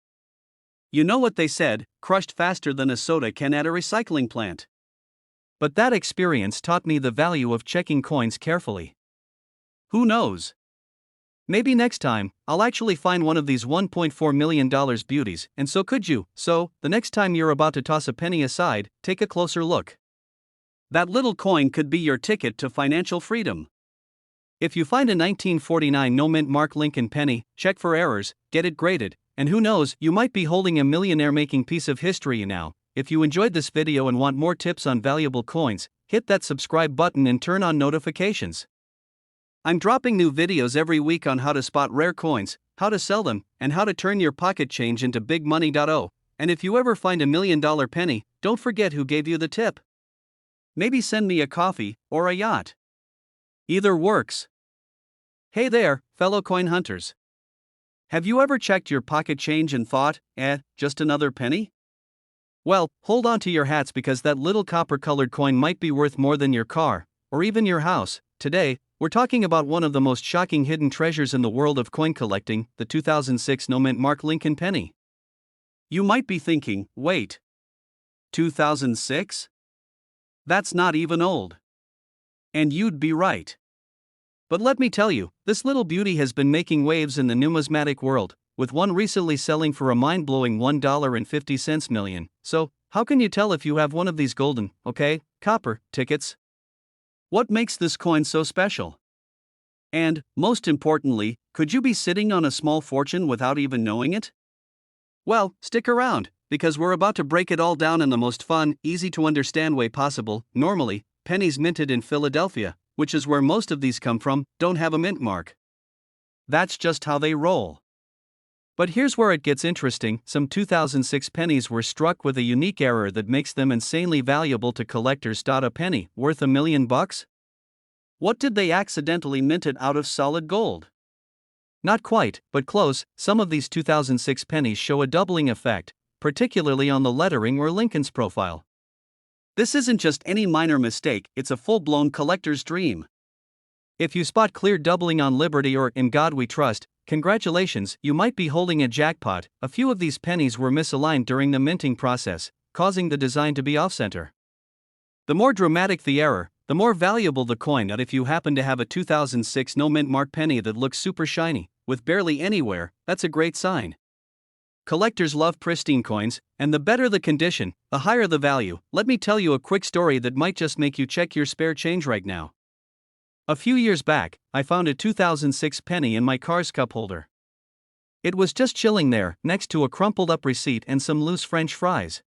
You know what they said: crushed faster than a soda can at a recycling plant. But that experience taught me the value of checking coins carefully. Who knows? Maybe next time, I'll actually find one of these $1.4 million beauties, and so could you. So, the next time you're about to toss a penny aside, take a closer look. That little coin could be your ticket to financial freedom. If you find a 1949 no-mint mark Lincoln penny, check for errors, get it graded, and who knows, you might be holding a millionaire-making piece of history now. If you enjoyed this video and want more tips on valuable coins, hit that subscribe button and turn on notifications. I'm dropping new videos every week on how to spot rare coins, how to sell them, and how to turn your pocket change into big money. And if you ever find $1 million penny, don't forget who gave you the tip. Maybe send me a coffee or a yacht. Either works. Hey there, fellow coin hunters. Have you ever checked your pocket change and thought, just another penny? Well, hold on to your hats, because that little copper-colored coin might be worth more than your car, or even your house. Today, we're talking about one of the most shocking hidden treasures in the world of coin collecting, the 2006 no-mint mark Lincoln penny. You might be thinking, wait, 2006? That's not even old. And you'd be right. But let me tell you, this little beauty has been making waves in the numismatic world, with one recently selling for a mind-blowing $1.50 million. So, how can you tell if you have one of these golden, copper tickets? What makes this coin so special? And, most importantly, could you be sitting on a small fortune without even knowing it? Well, stick around, because we're about to break it all down in the most fun, easy-to-understand way possible. Normally, pennies minted in Philadelphia, which is where most of these come from, don't have a mint mark. That's just how they roll. But here's where it gets interesting. Some 2006 pennies were struck with a unique error that makes them insanely valuable to collectors. A penny worth $1 million? What did they accidentally mint it out of solid gold? Not quite, but close. Some of these 2006 pennies show a doubling effect, particularly on the lettering or Lincoln's profile. This isn't just any minor mistake, it's a full-blown collector's dream. If you spot clear doubling on Liberty or In God We Trust, congratulations, you might be holding a jackpot. A few of these pennies were misaligned during the minting process, causing the design to be off-center. The more dramatic the error, the more valuable the coin. If you happen to have a 2006 no-mint mark penny that looks super shiny, with barely any wear, that's a great sign. Collectors love pristine coins, and the better the condition, the higher the value. Let me tell you a quick story that might just make you check your spare change right now. A few years back, I found a 2006 penny in my car's cup holder. It was just chilling there, next to a crumpled up receipt and some loose French fries.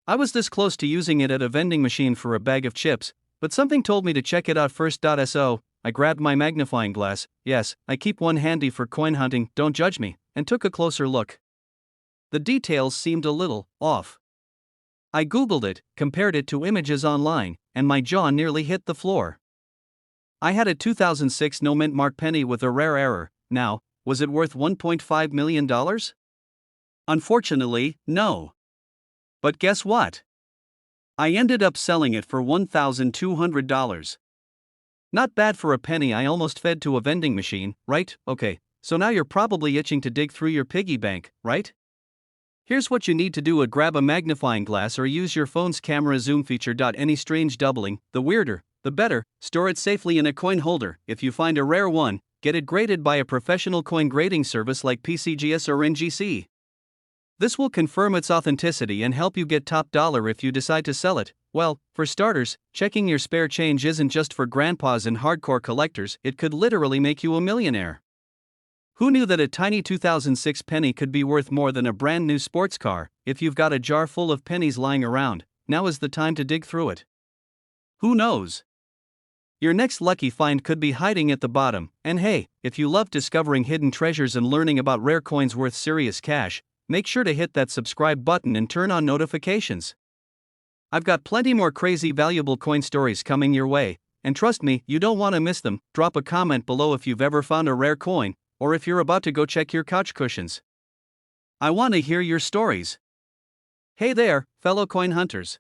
I was this close to using it at a vending machine for a bag of chips, but something told me to check it out first. So, I grabbed my magnifying glass, yes, I keep one handy for coin hunting, don't judge me, and took a closer look. The details seemed a little off. I googled it, compared it to images online, and my jaw nearly hit the floor. I had a 2006 no mint mark penny with a rare error. Now, was it worth $1.5 million? Unfortunately, no. But guess what? I ended up selling it for $1,200. Not bad for a penny I almost fed to a vending machine, right? Okay, so now you're probably itching to dig through your piggy bank, right? Here's what you need to do: grab a magnifying glass or use your phone's camera zoom feature. Any strange doubling, the weirder, the better. Store it safely in a coin holder. If you find a rare one, get it graded by a professional coin grading service like PCGS or NGC. This will confirm its authenticity and help you get top dollar if you decide to sell it. Well, for starters, checking your spare change isn't just for grandpas and hardcore collectors, it could literally make you a millionaire. Who knew that a tiny 2006 penny could be worth more than a brand new sports car? If you've got a jar full of pennies lying around, now is the time to dig through it. Who knows? Your next lucky find could be hiding at the bottom. And hey, if you love discovering hidden treasures and learning about rare coins worth serious cash, make sure to hit that subscribe button and turn on notifications. I've got plenty more crazy valuable coin stories coming your way, and trust me, you don't want to miss them. Drop a comment below if you've ever found a rare coin, or if you're about to go check your couch cushions. I want to hear your stories. Hey there, fellow coin hunters.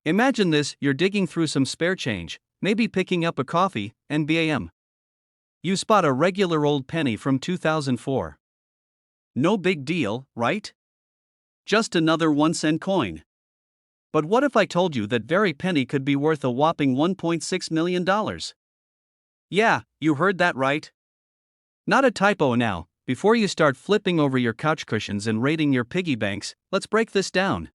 Imagine this: you're digging through some spare change, maybe picking up a coffee, and bam! You spot a regular old penny from 2004. No big deal, right? Just another 1-cent coin. But what if I told you that very penny could be worth a whopping $1.6 million? Yeah, you heard that right. Not a typo now. Before you start flipping over your couch cushions and raiding your piggy banks, let's break this down.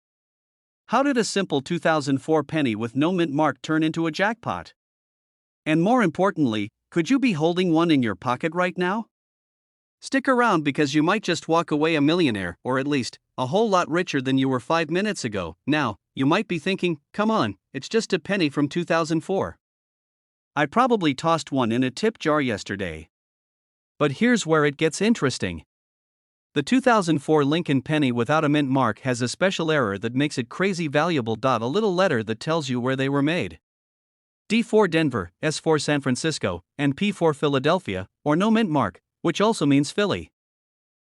How did a simple 2004 penny with no mint mark turn into a jackpot? And more importantly, could you be holding one in your pocket right now? Stick around, because you might just walk away a millionaire, or at least, a whole lot richer than you were 5 minutes ago. Now, you might be thinking, come on, it's just a penny from 2004. I probably tossed one in a tip jar yesterday. But here's where it gets interesting. The 2004 Lincoln penny without a mint mark has a special error that makes it crazy valuable. A little letter that tells you where they were made. D for Denver, S for San Francisco, and P for Philadelphia, or no mint mark, which also means Philly.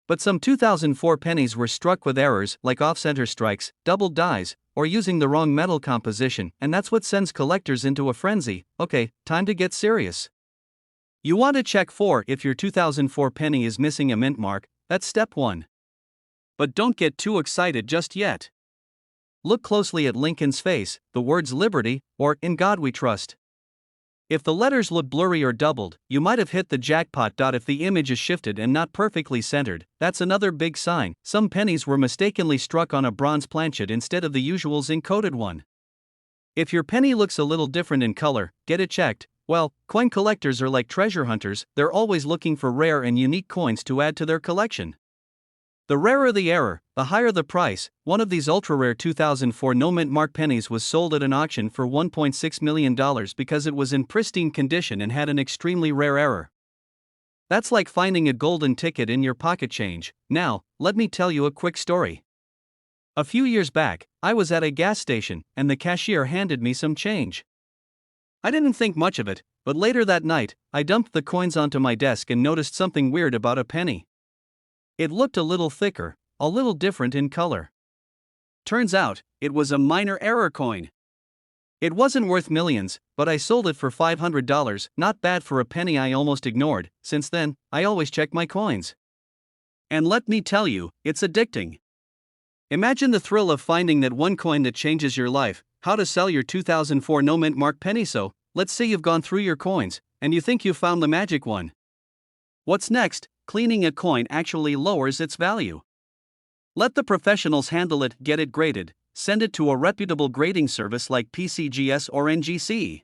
But some 2004 pennies were struck with errors like off-center strikes, doubled dies, or using the wrong metal composition, and that's what sends collectors into a frenzy. Okay, time to get serious. You want to check for if your 2004 penny is missing a mint mark. That's step 1. But don't get too excited just yet. Look closely at Lincoln's face, the words Liberty, or In God We Trust. If the letters look blurry or doubled, you might have hit the jackpot. If the image is shifted and not perfectly centered, that's another big sign. Some pennies were mistakenly struck on a bronze planchet instead of the usual zinc-coated one. If your penny looks a little different in color, get it checked. Well, coin collectors are like treasure hunters, they're always looking for rare and unique coins to add to their collection. The rarer the error, the higher the price. One of these ultra-rare 2004 no mint mark pennies was sold at an auction for $1.6 million because it was in pristine condition and had an extremely rare error. That's like finding a golden ticket in your pocket change. Now, let me tell you a quick story. A few years back, I was at a gas station, and the cashier handed me some change. I didn't think much of it, but later that night, I dumped the coins onto my desk and noticed something weird about a penny. It looked a little thicker, a little different in color. Turns out, it was a minor error coin. It wasn't worth millions, but I sold it for $500, not bad for a penny I almost ignored. Since then, I always check my coins. And let me tell you, it's addicting. Imagine the thrill of finding that one coin that changes your life. How to sell your 2004 no mint mark penny. So, let's say you've gone through your coins, and you think you've found the magic one. What's next? Cleaning a coin actually lowers its value. Let the professionals handle it. Get it graded, send it to a reputable grading service like PCGS or NGC.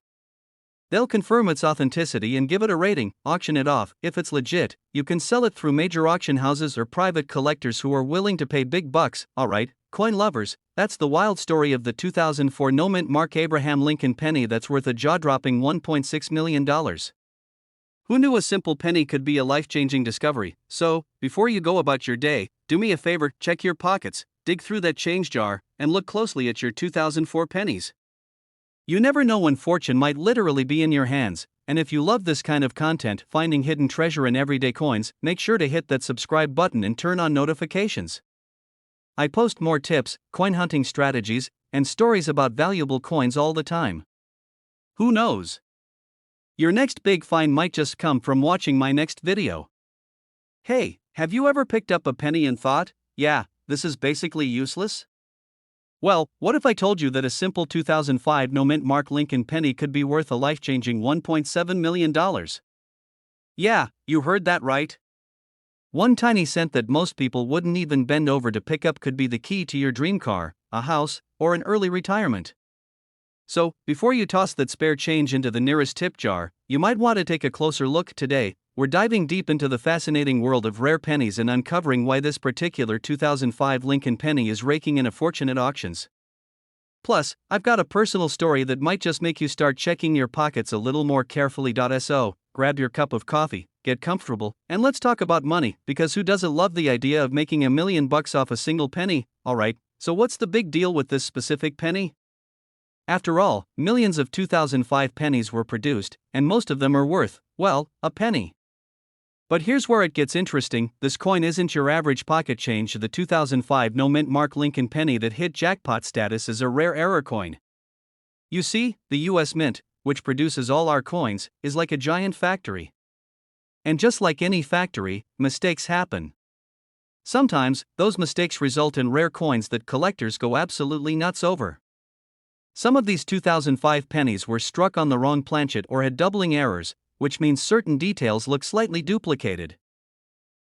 They'll confirm its authenticity and give it a rating, auction it off. If it's legit, you can sell it through major auction houses or private collectors who are willing to pay big bucks. Alright, coin lovers, that's the wild story of the 2004 no mint mark Abraham Lincoln penny that's worth a jaw-dropping $1.6 million. Who knew a simple penny could be a life-changing discovery? So, before you go about your day, do me a favor, check your pockets, dig through that change jar, and look closely at your 2004 pennies. You never know when fortune might literally be in your hands, and if you love this kind of content, finding hidden treasure in everyday coins, make sure to hit that subscribe button and turn on notifications. I post more tips, coin hunting strategies, and stories about valuable coins all the time. Who knows? Your next big find might just come from watching my next video. Hey, have you ever picked up a penny and thought, yeah, this is basically useless? Well, what if I told you that a simple 2005 no-mint Mark Lincoln penny could be worth a life-changing $1.7 million? Yeah, you heard that right. One tiny cent that most people wouldn't even bend over to pick up could be the key to your dream car, a house, or an early retirement. So, before you toss that spare change into the nearest tip jar, you might want to take a closer look. Today, we're diving deep into the fascinating world of rare pennies and uncovering why this particular 2005 Lincoln penny is raking in a fortune at auctions. Plus, I've got a personal story that might just make you start checking your pockets a little more carefully. So, grab your cup of coffee, get comfortable, and let's talk about money, because who doesn't love the idea of making $1 million off a single penny? Alright, so what's the big deal with this specific penny? After all, millions of 2005 pennies were produced, and most of them are worth, well, a penny. But here's where it gets interesting. This coin isn't your average pocket change. The 2005 no-mint Mark Lincoln penny that hit jackpot status is a rare error coin. You see, the US Mint, which produces all our coins, is like a giant factory. And just like any factory, mistakes happen. Sometimes, those mistakes result in rare coins that collectors go absolutely nuts over. Some of these 2005 pennies were struck on the wrong planchet or had doubling errors, which means certain details look slightly duplicated.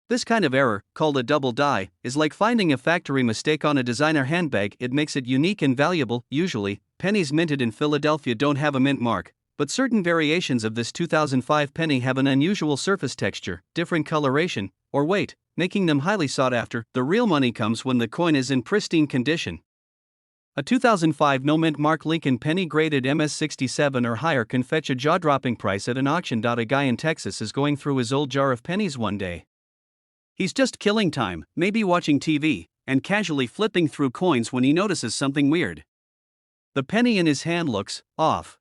This kind of error, called a double die, is like finding a factory mistake on a designer handbag. It makes it unique and valuable. Usually, pennies minted in Philadelphia don't have a mint mark, but certain variations of this 2005 penny have an unusual surface texture, different coloration, or weight, making them highly sought after. The real money comes when the coin is in pristine condition. A 2005 no-mint Mark Lincoln penny graded MS67 or higher can fetch a jaw-dropping price at an auction. A guy in Texas is going through his old jar of pennies one day. He's just killing time, maybe watching TV, and casually flipping through coins when he notices something weird. The penny in his hand looks off.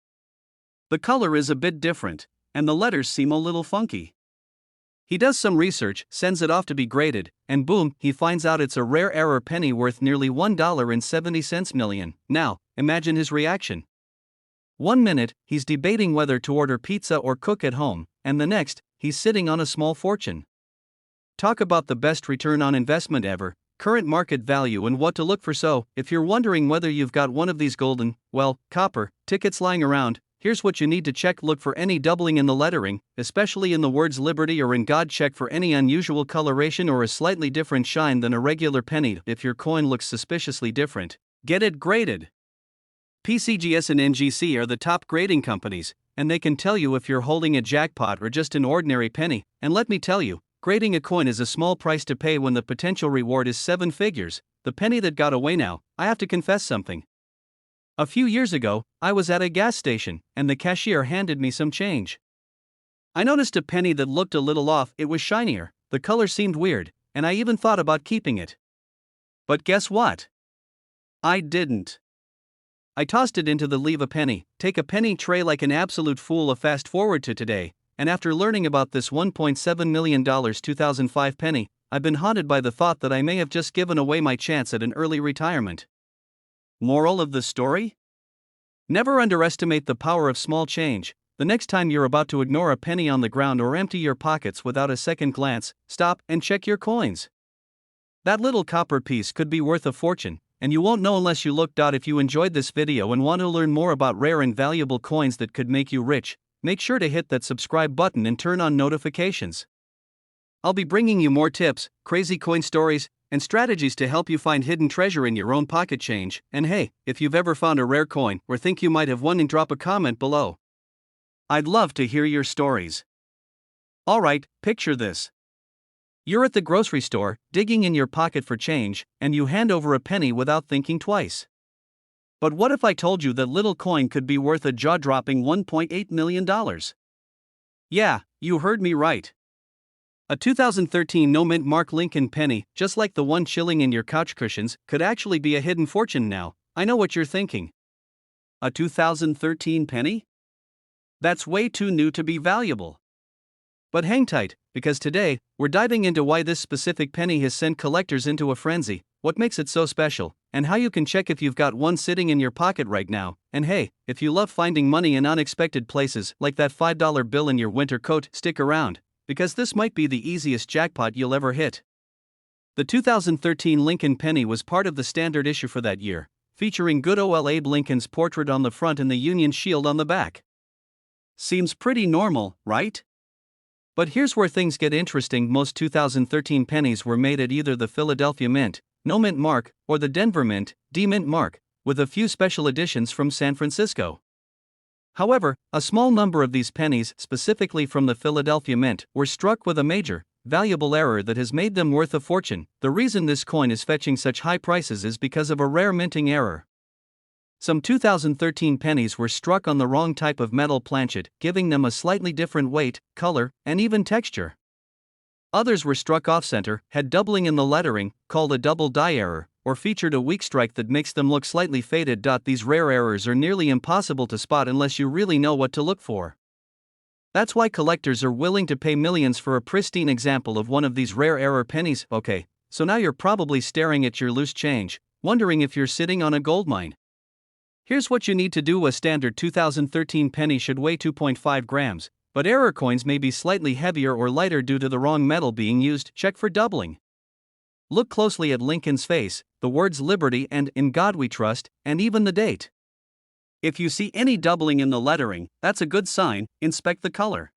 The color is a bit different, and the letters seem a little funky. He does some research, sends it off to be graded, and boom, he finds out it's a rare error penny worth nearly $1.70 million. Now, imagine his reaction. 1 minute, he's debating whether to order pizza or cook at home, and the next, he's sitting on a small fortune. Talk about the best return on investment ever, current market value and what to look for. So, if you're wondering whether you've got one of these golden, well, copper, tickets lying around, here's what you need to check. Look for any doubling in the lettering, especially in the words Liberty or in God. Check for any unusual coloration or a slightly different shine than a regular penny. If your coin looks suspiciously different, get it graded. PCGS and NGC are the top grading companies, and they can tell you if you're holding a jackpot or just an ordinary penny. And let me tell you, grading a coin is a small price to pay when the potential reward is 7 figures. The penny that got away. Now, I have to confess something. A few years ago, I was at a gas station, and the cashier handed me some change. I noticed a penny that looked a little off. It was shinier, the color seemed weird, and I even thought about keeping it. But guess what? I didn't. I tossed it into the leave a penny, take a penny tray like an absolute fool. Fast forward to today, and after learning about this $1.7 million 2005 penny, I've been haunted by the thought that I may have just given away my chance at an early retirement. Moral of the story? Never underestimate the power of small change. The next time you're about to ignore a penny on the ground or empty your pockets without a second glance, stop and check your coins. That little copper piece could be worth a fortune, and you won't know unless you look. If you enjoyed this video and want to learn more about rare and valuable coins that could make you rich, make sure to hit that subscribe button and turn on notifications. I'll be bringing you more tips, crazy coin stories, and strategies to help you find hidden treasure in your own pocket change. And hey, if you've ever found a rare coin or think you might have one, and drop a comment below. I'd love to hear your stories. Alright, picture this. You're at the grocery store, digging in your pocket for change, and you hand over a penny without thinking twice. But what if I told you that little coin could be worth a jaw-dropping $1.8 million? Yeah, You heard me right. A 2013 no mint mark Lincoln penny, just like the one chilling in your couch cushions, could actually be a hidden fortune now. I know what you're thinking. A 2013 penny? That's way too new to be valuable. But hang tight, because today, we're diving into why this specific penny has sent collectors into a frenzy, what makes it so special, and how you can check if you've got one sitting in your pocket right now. And hey, if you love finding money in unexpected places, like that $5 bill in your winter coat, stick around, because this might be the easiest jackpot you'll ever hit. The 2013 Lincoln penny was part of the standard issue for that year, featuring good old Abe Lincoln's portrait on the front and the Union shield on the back. Seems pretty normal, right? But here's where things get interesting. Most 2013 pennies were made at either the Philadelphia Mint, no mint mark, or the Denver Mint, D mint mark, with a few special editions from San Francisco. However, a small number of these pennies, specifically from the Philadelphia Mint, were struck with a major, valuable error that has made them worth a fortune. The reason this coin is fetching such high prices is because of a rare minting error. Some 2013 pennies were struck on the wrong type of metal planchet, giving them a slightly different weight, color, and even texture. Others were struck off-center, had doubling in the lettering, called a double die error, or featured a weak strike that makes them look slightly faded. These rare errors are nearly impossible to spot unless you really know what to look for. That's why collectors are willing to pay millions for a pristine example of one of these rare error pennies. Okay, so now you're probably staring at your loose change, wondering if you're sitting on a goldmine. Here's what you need to do. A standard 2013 penny should weigh 2.5 grams, but error coins may be slightly heavier or lighter due to the wrong metal being used. Check for doubling. Look closely at Lincoln's face, the words Liberty and In God We Trust, and even the date. If you see any doubling in the lettering, that's a good sign. Inspect the color.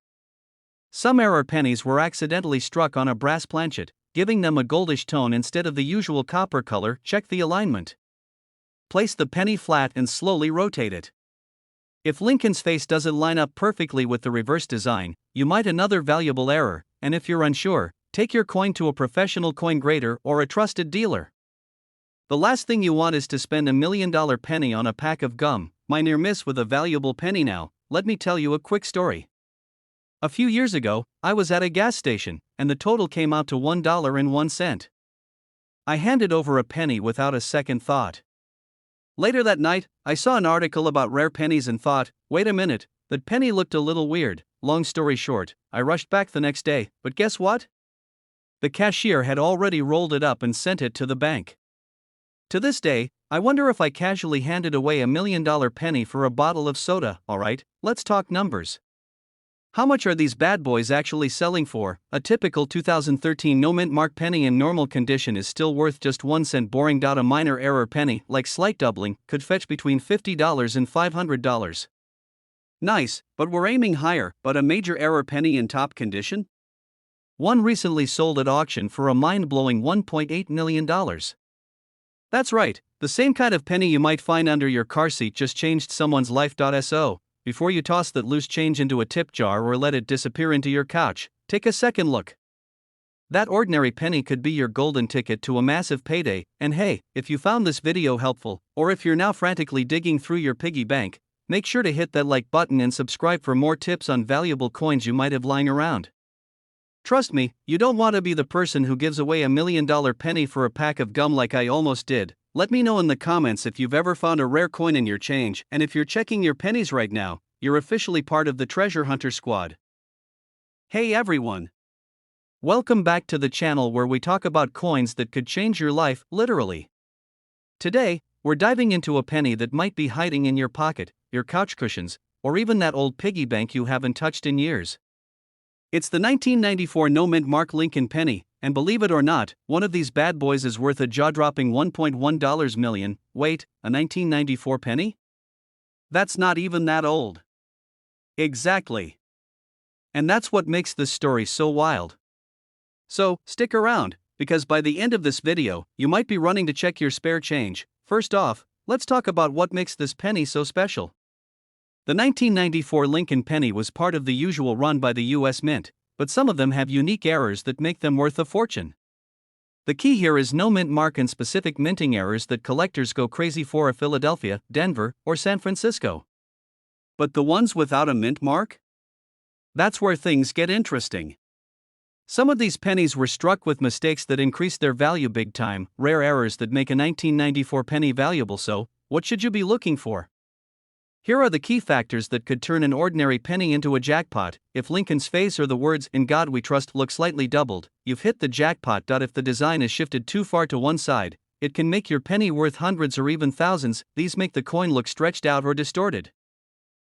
Some error pennies were accidentally struck on a brass planchet, giving them a goldish tone instead of the usual copper color. Check the alignment. Place the penny flat and slowly rotate it. If Lincoln's face doesn't line up perfectly with the reverse design, you might another valuable error, and if you're unsure, take your coin to a professional coin grader or a trusted dealer. The last thing you want is to spend $1 million penny on a pack of gum. My near miss with a valuable penny. Now, let me tell you a quick story. A few years ago, I was at a gas station, and the total came out to $1.01. I handed over a penny without a second thought. Later that night, I saw an article about rare pennies and thought, wait a minute, that penny looked a little weird. Long story short, I rushed back the next day, but guess what? The cashier had already rolled it up and sent it to the bank. To this day, I wonder if I casually handed away $1 million penny for a bottle of soda. Alright, let's talk numbers. How much are these bad boys actually selling for? A typical 2013 no mint mark penny in normal condition is still worth just 1 cent. Boring. A minor error penny, like slight doubling, could fetch between $50 and $500. Nice, but we're aiming higher. But a major error penny in top condition? One recently sold at auction for a mind-blowing $1.8 million. That's right, the same kind of penny you might find under your car seat just changed someone's life. So, before you toss that loose change into a tip jar or let it disappear into your couch, take a second look. That ordinary penny could be your golden ticket to a massive payday. And hey, if you found this video helpful, or if you're now frantically digging through your piggy bank, make sure to hit that like button and subscribe for more tips on valuable coins you might have lying around. Trust me, you don't want to be the person who gives away $1 million penny for a pack of gum like I almost did. Let me know in the comments if you've ever found a rare coin in your change, and if you're checking your pennies right now, you're officially part of the treasure hunter squad. Hey everyone! Welcome back to the channel where we talk about coins that could change your life, literally. Today, we're diving into a penny that might be hiding in your pocket, your couch cushions, or even that old piggy bank you haven't touched in years. It's the 1994 no mint mark Lincoln penny, and believe it or not, one of these bad boys is worth a jaw-dropping $1.1 million. Wait, a 1994 penny? That's not even that old. Exactly. And that's what makes this story so wild. So, stick around, because by the end of this video, you might be running to check your spare change. First off, let's talk about what makes this penny so special. The 1994 Lincoln penny was part of the usual run by the US Mint, but some of them have unique errors that make them worth a fortune. The key here is no mint mark and specific minting errors that collectors go crazy for are Philadelphia, Denver, or San Francisco. But the ones without a mint mark? That's where things get interesting. Some of these pennies were struck with mistakes that increased their value big time, rare errors that make a 1994 penny valuable. So, what should you be looking for? Here are the key factors that could turn an ordinary penny into a jackpot. If Lincoln's face or the words "In God We Trust" look slightly doubled, you've hit the jackpot. If the design is shifted too far to one side, it can make your penny worth hundreds or even thousands. These make the coin look stretched out or distorted.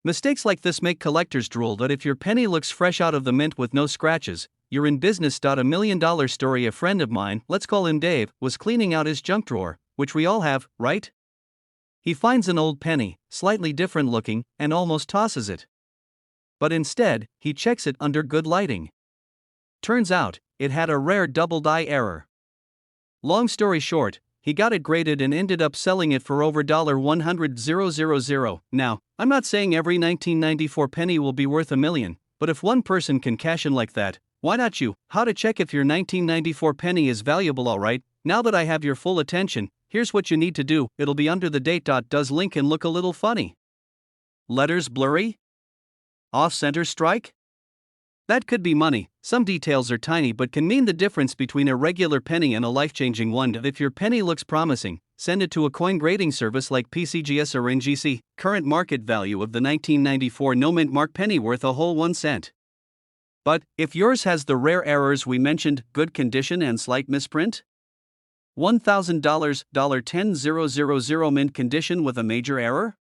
Mistakes like this make collectors drool. If your penny looks fresh out of the mint with no scratches, you're in business. $1 million story. A friend of mine, let's call him Dave, was cleaning out his junk drawer, which we all have, right? He finds an old penny, slightly different looking, and almost tosses it. But instead, he checks it under good lighting. Turns out, it had a rare double die error. Long story short, he got it graded and ended up selling it for over $100,000. Now, I'm not saying every 1994 penny will be worth $1 million, but if one person can cash in like that, why not you? How to check if your 1994 penny is valuable? Alright, now that I have your full attention, here's what you need to do. It'll be under the date. Does Lincoln look a little funny? Letters blurry? Off-center strike? That could be money. Some details are tiny but can mean the difference between a regular penny and a life-changing one. If your penny looks promising, send it to a coin grading service like PCGS or NGC. Current market value of the 1994 no mint mark penny worth a whole 1 cent. But if yours has the rare errors we mentioned, good condition and slight misprint? $1,000, $10,000 mint condition with a major error?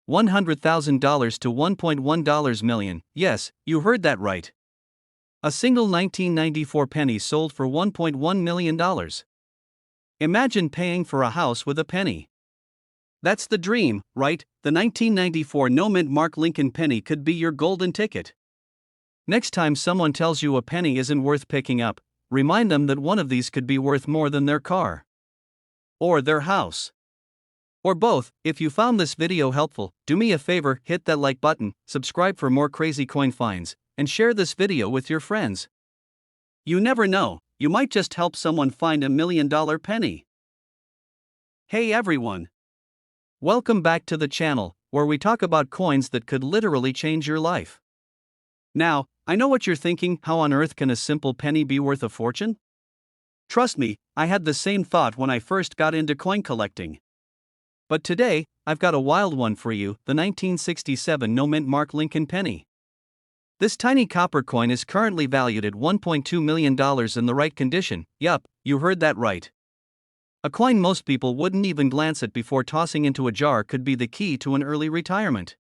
$100,000 to $1.1 million. Yes, you heard that right. A single 1994 penny sold for $1.1 million. Imagine paying for a house with a penny. That's the dream, right? The 1994 no mint mark Lincoln penny could be your golden ticket. Next time someone tells you a penny isn't worth picking up, remind them that one of these could be worth more than their car. Or their house. Or both. If you found this video helpful, do me a favor, hit that like button, subscribe for more crazy coin finds, and share this video with your friends. You never know, you might just help someone find $1 million penny. Hey everyone! Welcome back to the channel, where we talk about coins that could literally change your life. Now, I know what you're thinking, how on earth can a simple penny be worth a fortune? Trust me, I had the same thought when I first got into coin collecting. But today, I've got a wild one for you, the 1967 no mint mark Lincoln penny. This tiny copper coin is currently valued at $1.2 million in the right condition. Yup, you heard that right. A coin most people wouldn't even glance at before tossing into a jar could be the key to an early retirement.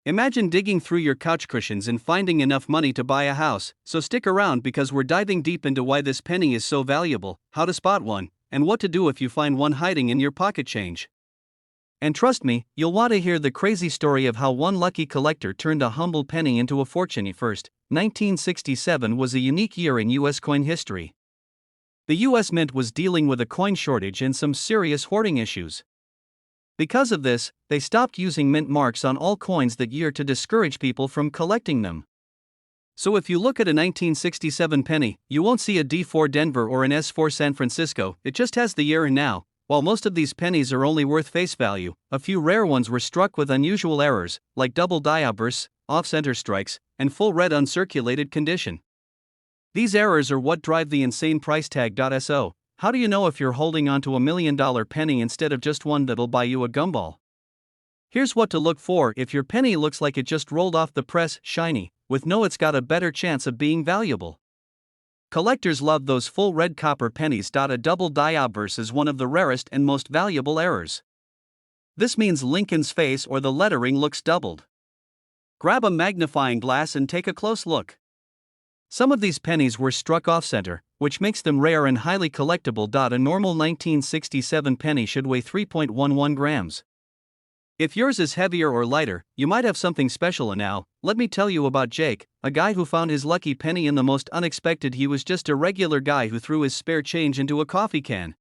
Imagine digging through your couch cushions and finding enough money to buy a house, so stick around because we're diving deep into why this penny is so valuable, how to spot one, and what to do if you find one hiding in your pocket change. And trust me, you'll want to hear the crazy story of how one lucky collector turned a humble penny into a fortune. First, 1967 was a unique year in U.S. coin history. The U.S. Mint was dealing with a coin shortage and some serious hoarding issues. Because of this, they stopped using mint marks on all coins that year to discourage people from collecting them. So if you look at a 1967 penny, you won't see a D4 Denver or an S4 San Francisco, it just has the year and now. While most of these pennies are only worth face value, a few rare ones were struck with unusual errors, like double die outbursts, off-center strikes, and full red uncirculated condition. These errors are what drive the insane price tag. So, how do you know if you're holding onto $1 million penny instead of just one that'll buy you a gumball? Here's what to look for. If your penny looks like it just rolled off the press, shiny, it's got a better chance of being valuable. Collectors love those full red copper pennies. A double die outburst is one of the rarest and most valuable errors. This means Lincoln's face or the lettering looks doubled. Grab a magnifying glass and take a close look. Some of these pennies were struck off-center, which makes them rare and highly collectible. A normal 1967 penny should weigh 3.11 grams. If yours is heavier or lighter, you might have something special. And now, let me tell you about Jake, a guy who found his lucky penny in the most unexpected. He was just a regular guy who threw his spare change into a coffee can.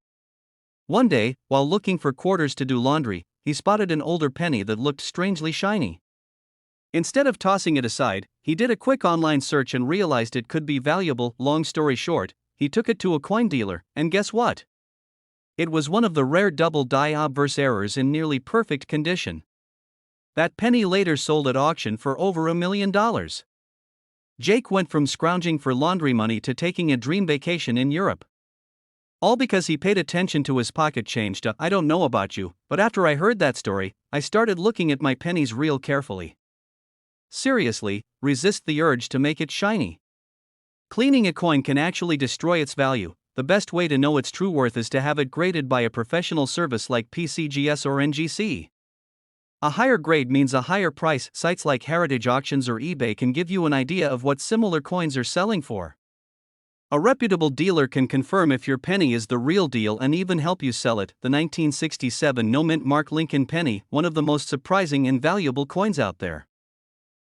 One day, while looking for quarters to do laundry, he spotted an older penny that looked strangely shiny. Instead of tossing it aside, he did a quick online search and realized it could be valuable. Long story short, he took it to a coin dealer, and guess what? It was one of the rare double die obverse errors in nearly perfect condition. That penny later sold at auction for over $1 million. Jake went from scrounging for laundry money to taking a dream vacation in Europe. All because he paid attention to his pocket change. I don't know about you, but after I heard that story, I started looking at my pennies real carefully. Seriously, resist the urge to make it shiny. Cleaning a coin can actually destroy its value. The best way to know its true worth is to have it graded by a professional service like PCGS or NGC. A higher grade means a higher price. Sites like Heritage Auctions or eBay can give you an idea of what similar coins are selling for. A reputable dealer can confirm if your penny is the real deal and even help you sell it. The 1967 no-mint Mark Lincoln penny, one of the most surprising and valuable coins out there.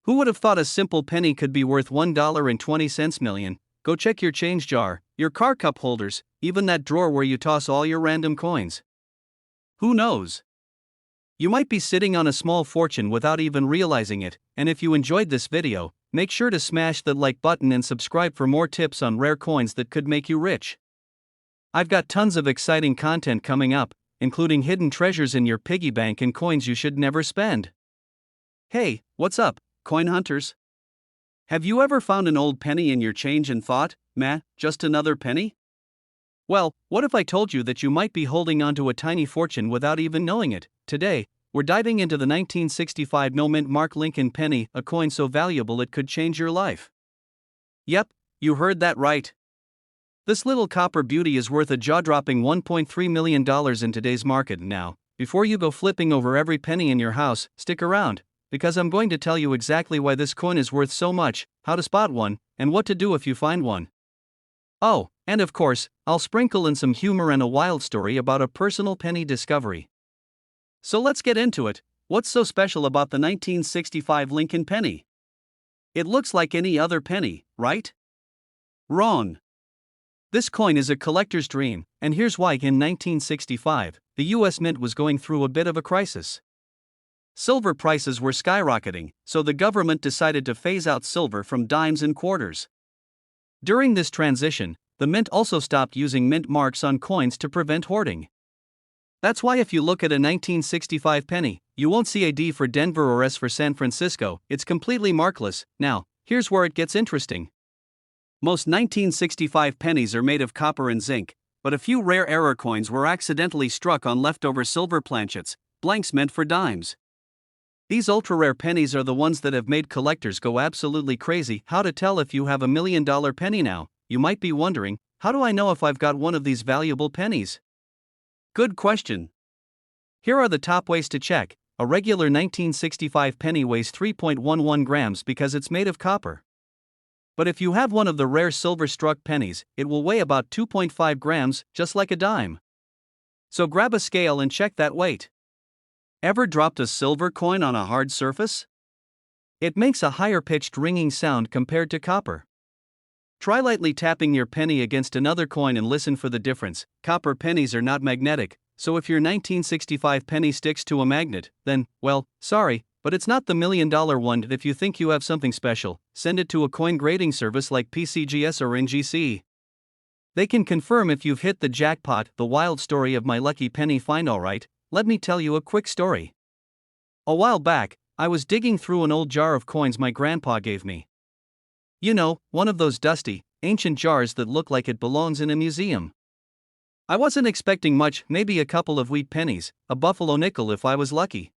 Who would have thought a simple penny could be worth $1.20 million? Go check your change jar, your car cup holders, even that drawer where you toss all your random coins. Who knows? You might be sitting on a small fortune without even realizing it, and if you enjoyed this video, make sure to smash that like button and subscribe for more tips on rare coins that could make you rich. I've got tons of exciting content coming up, including hidden treasures in your piggy bank and coins you should never spend. Hey, what's up, coin hunters? Have you ever found an old penny in your change and thought, meh, just another penny? Well, what if I told you that you might be holding onto a tiny fortune without even knowing it? Today, we're diving into the 1965 no-mint Mark Lincoln penny, a coin so valuable it could change your life. Yep, you heard that right. This little copper beauty is worth a jaw-dropping $1.3 million in today's market. Now, before you go flipping over every penny in your house, stick around, because I'm going to tell you exactly why this coin is worth so much, how to spot one, and what to do if you find one. Oh, and of course, I'll sprinkle in some humor and a wild story about a personal penny discovery. So let's get into it. What's so special about the 1965 Lincoln penny? It looks like any other penny, right? Wrong. This coin is a collector's dream, and here's why. In 1965, the US Mint was going through a bit of a crisis. Silver prices were skyrocketing, so the government decided to phase out silver from dimes and quarters. During this transition, the mint also stopped using mint marks on coins to prevent hoarding. That's why if you look at a 1965 penny, you won't see a D for Denver or S for San Francisco. It's completely markless. Now, here's where it gets interesting. Most 1965 pennies are made of copper and zinc, but a few rare error coins were accidentally struck on leftover silver planchets, blanks meant for dimes. These ultra-rare pennies are the ones that have made collectors go absolutely crazy. How to tell if you have $1 million penny now? You might be wondering, how do I know if I've got one of these valuable pennies? Good question. Here are the top ways to check. A regular 1965 penny weighs 3.11 grams because it's made of copper. But if you have one of the rare silver-struck pennies, it will weigh about 2.5 grams, just like a dime. So grab a scale and check that weight. Ever dropped a silver coin on a hard surface? It makes a higher-pitched ringing sound compared to copper. Try lightly tapping your penny against another coin and listen for the difference. Copper pennies are not magnetic, so if your 1965 penny sticks to a magnet, then, well, sorry, but it's not the $1 million one. If you think you have something special, send it to a coin grading service like PCGS or NGC. They can confirm if you've hit the jackpot. The wild story of my lucky penny find. Alright, let me tell you a quick story. A while back, I was digging through an old jar of coins my grandpa gave me. You know, one of those dusty, ancient jars that look like it belongs in a museum. I wasn't expecting much, maybe a couple of wheat pennies, a buffalo nickel if I was lucky.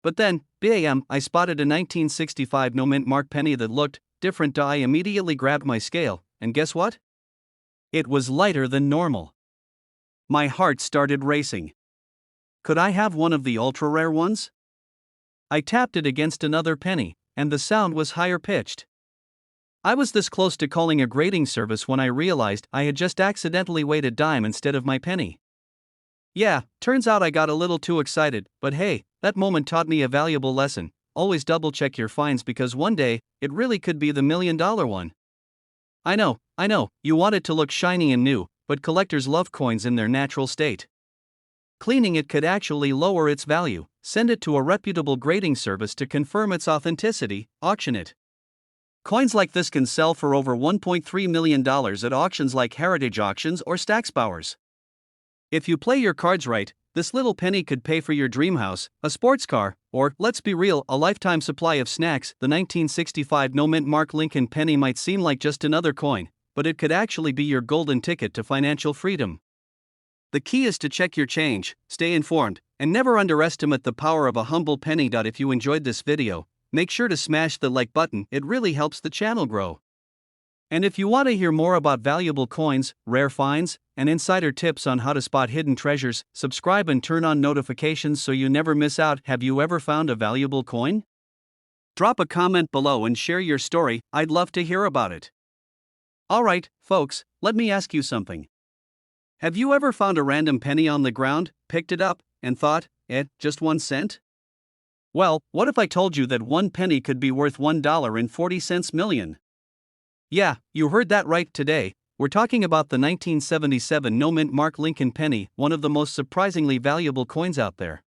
But then, bam, I spotted a 1965 no-mint Mark penny that looked different. I immediately grabbed my scale, and guess what? It was lighter than normal. My heart started racing. Could I have one of the ultra-rare ones? I tapped it against another penny, and the sound was higher pitched. I was this close to calling a grading service when I realized I had just accidentally weighed a dime instead of my penny. Yeah, turns out I got a little too excited, but hey, that moment taught me a valuable lesson. Always double check your finds because one day, it really could be the $1 million one. I know, you want it to look shiny and new, but collectors love coins in their natural state. Cleaning it could actually lower its value. Send it to a reputable grading service to confirm its authenticity, auction it. Coins like this can sell for over $1.3 million at auctions like Heritage Auctions or Stacksbowers. If you play your cards right, this little penny could pay for your dream house, a sports car, or, let's be real, a lifetime supply of snacks. The 1965 no-mint mark Lincoln penny might seem like just another coin, but it could actually be your golden ticket to financial freedom. The key is to check your change, stay informed, and never underestimate the power of a humble penny. If you enjoyed this video, make sure to smash the like button, it really helps the channel grow. And if you want to hear more about valuable coins, rare finds, and insider tips on how to spot hidden treasures, subscribe and turn on notifications so you never miss out. Have you ever found a valuable coin? Drop a comment below and share your story, I'd love to hear about it. Alright, folks, let me ask you something. Have you ever found a random penny on the ground, picked it up, and thought, just 1 cent? Well, what if I told you that 1 penny could be worth $1.40 million? Yeah, you heard that right. Today, we're talking about the 1977 no-mint mark Lincoln penny, one of the most surprisingly valuable coins out there.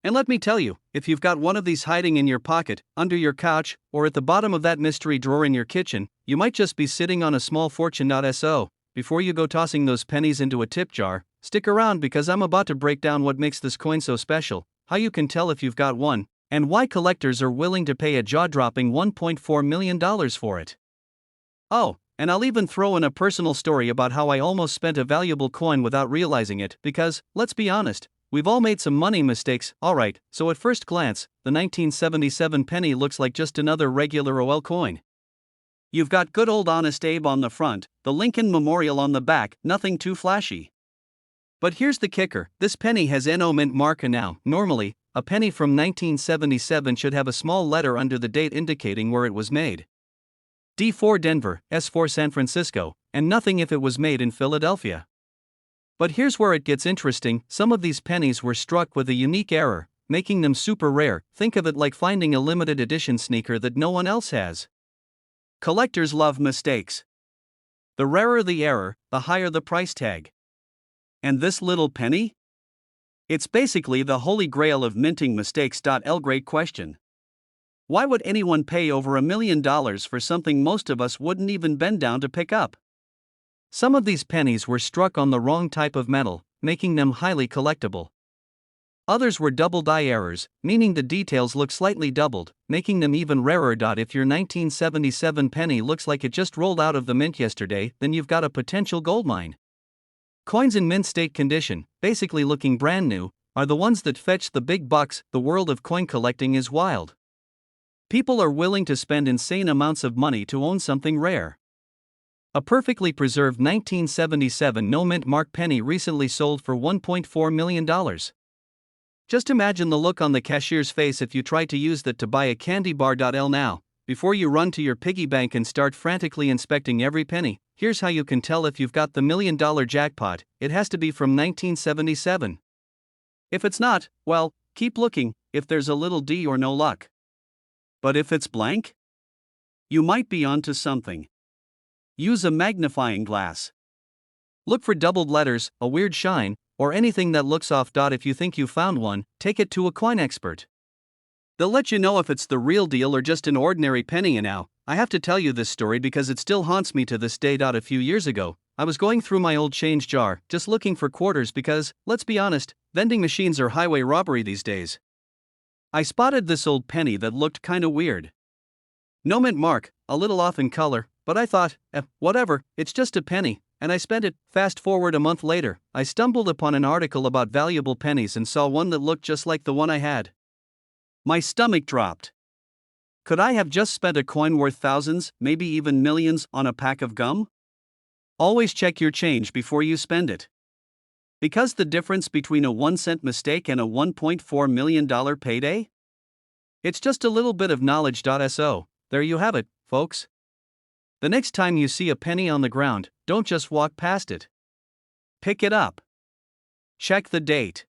And let me tell you, if you've got one of these hiding in your pocket, under your couch, or at the bottom of that mystery drawer in your kitchen, you might just be sitting on a small fortune. So, before you go tossing those pennies into a tip jar, stick around because I'm about to break down what makes this coin so special, how you can tell if you've got one, and why collectors are willing to pay a jaw-dropping $1.4 million for it. Oh, and I'll even throw in a personal story about how I almost spent a valuable coin without realizing it, because, let's be honest, we've all made some money mistakes. Alright, so at first glance, the 1977 penny looks like just another regular OL coin. You've got good old Honest Abe on the front, the Lincoln Memorial on the back, nothing too flashy. But here's the kicker, this penny has no mint mark. Now, normally, a penny from 1977 should have a small letter under the date indicating where it was made. D for Denver, S for San Francisco, and nothing if it was made in Philadelphia. But here's where it gets interesting, some of these pennies were struck with a unique error, making them super rare. Think of it like finding a limited edition sneaker that no one else has. Collectors love mistakes. The rarer the error, the higher the price tag. And this little penny? It's basically the holy grail of minting mistakes. Great question. Why would anyone pay over $1 million for something most of us wouldn't even bend down to pick up? Some of these pennies were struck on the wrong type of metal, making them highly collectible. Others were double die errors, meaning the details look slightly doubled, making them even rarer. If your 1977 penny looks like it just rolled out of the mint yesterday, then you've got a potential goldmine. Coins in mint state condition, basically looking brand new, are the ones that fetch the big bucks. The world of coin collecting is wild. People are willing to spend insane amounts of money to own something rare. A perfectly preserved 1977 no-mint mark penny recently sold for $1.4 million. Just imagine the look on the cashier's face if you tried to use that to buy a candy bar. Now, before you run to your piggy bank and start frantically inspecting every penny, here's how you can tell if you've got the $1 million jackpot, it has to be from 1977. If it's not, well, keep looking, if there's a little D or no luck. But if it's blank? You might be onto something. Use a magnifying glass. Look for doubled letters, a weird shine, or anything that looks off. If you think you found one, take it to a coin expert. They'll let you know if it's the real deal or just an ordinary penny. And now, I have to tell you this story because it still haunts me to this day. A few years ago, I was going through my old change jar, just looking for quarters because, let's be honest, vending machines are highway robbery these days. I spotted this old penny that looked kinda weird. No mint mark, a little off in color, but I thought, whatever, it's just a penny, and I spent it. Fast forward a month later, I stumbled upon an article about valuable pennies and saw one that looked just like the one I had. My stomach dropped. Could I have just spent a coin worth thousands, maybe even millions, on a pack of gum? Always check your change before you spend it. Because the difference between a 1-cent mistake and a $1.4 million payday? It's just a little bit of knowledge. So, there you have it, folks. The next time you see a penny on the ground, don't just walk past it. Pick it up. Check the date.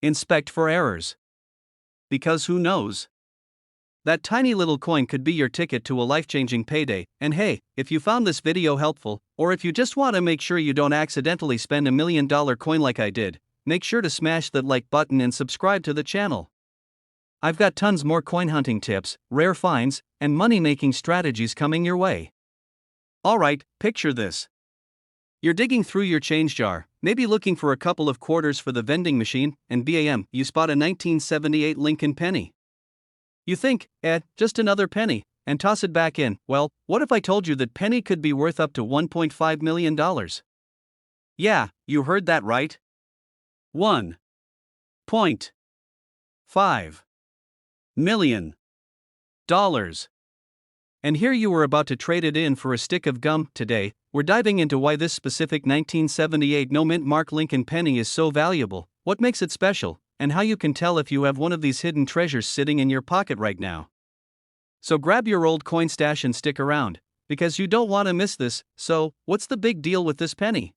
Inspect for errors. Because who knows? That tiny little coin could be your ticket to a life-changing payday. And hey, if you found this video helpful, or if you just want to make sure you don't accidentally spend $1 million coin like I did, make sure to smash that like button and subscribe to the channel. I've got tons more coin hunting tips, rare finds, and money-making strategies coming your way. Alright, picture this. You're digging through your change jar, Maybe looking for a couple of quarters for the vending machine, and bam, you spot a 1978 Lincoln penny. You think, just another penny, and toss it back in. Well, what if I told you that penny could be worth up to $1.5 million? Yeah, you heard that right. $1.5 million. And here you were about to trade it in for a stick of gum. Today, we're diving into why this specific 1978 no-mint mark Lincoln penny is so valuable, what makes it special, and how you can tell if you have one of these hidden treasures sitting in your pocket right now. So grab your old coin stash and stick around, because you don't want to miss this. So, what's the big deal with this penny?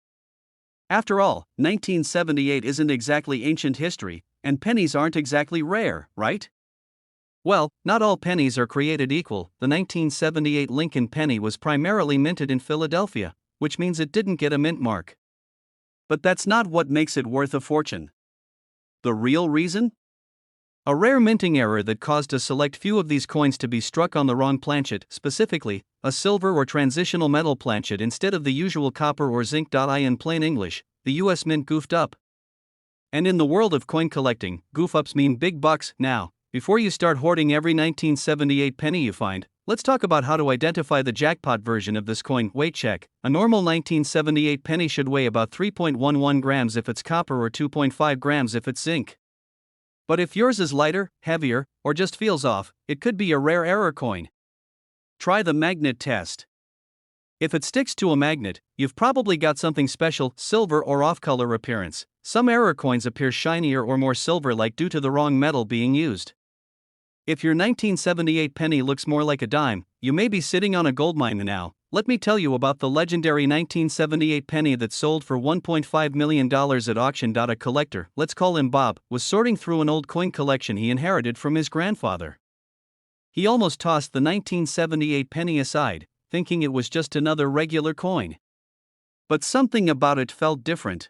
After all, 1978 isn't exactly ancient history, and pennies aren't exactly rare, right? Well, not all pennies are created equal. The 1978 Lincoln penny was primarily minted in Philadelphia, which means it didn't get a mint mark. But that's not what makes it worth a fortune. The real reason? A rare minting error that caused a select few of these coins to be struck on the wrong planchet, specifically, a silver or transitional metal planchet instead of the usual copper or zinc. In plain English, the US Mint goofed up. And in the world of coin collecting, goof ups mean big bucks. Now, before you start hoarding every 1978 penny you find, let's talk about how to identify the jackpot version of this coin. Weight check. A normal 1978 penny should weigh about 3.11 grams if it's copper or 2.5 grams if it's zinc. But if yours is lighter, heavier, or just feels off, it could be a rare error coin. Try the magnet test. If it sticks to a magnet, you've probably got something special, silver or off-color appearance. Some error coins appear shinier or more silver-like due to the wrong metal being used. If your 1978 penny looks more like a dime, you may be sitting on a goldmine now. Let me tell you about the legendary 1978 penny that sold for $1.5 million at auction. A collector, let's call him Bob, was sorting through an old coin collection he inherited from his grandfather. He almost tossed the 1978 penny aside, thinking it was just another regular coin. But something about it felt different.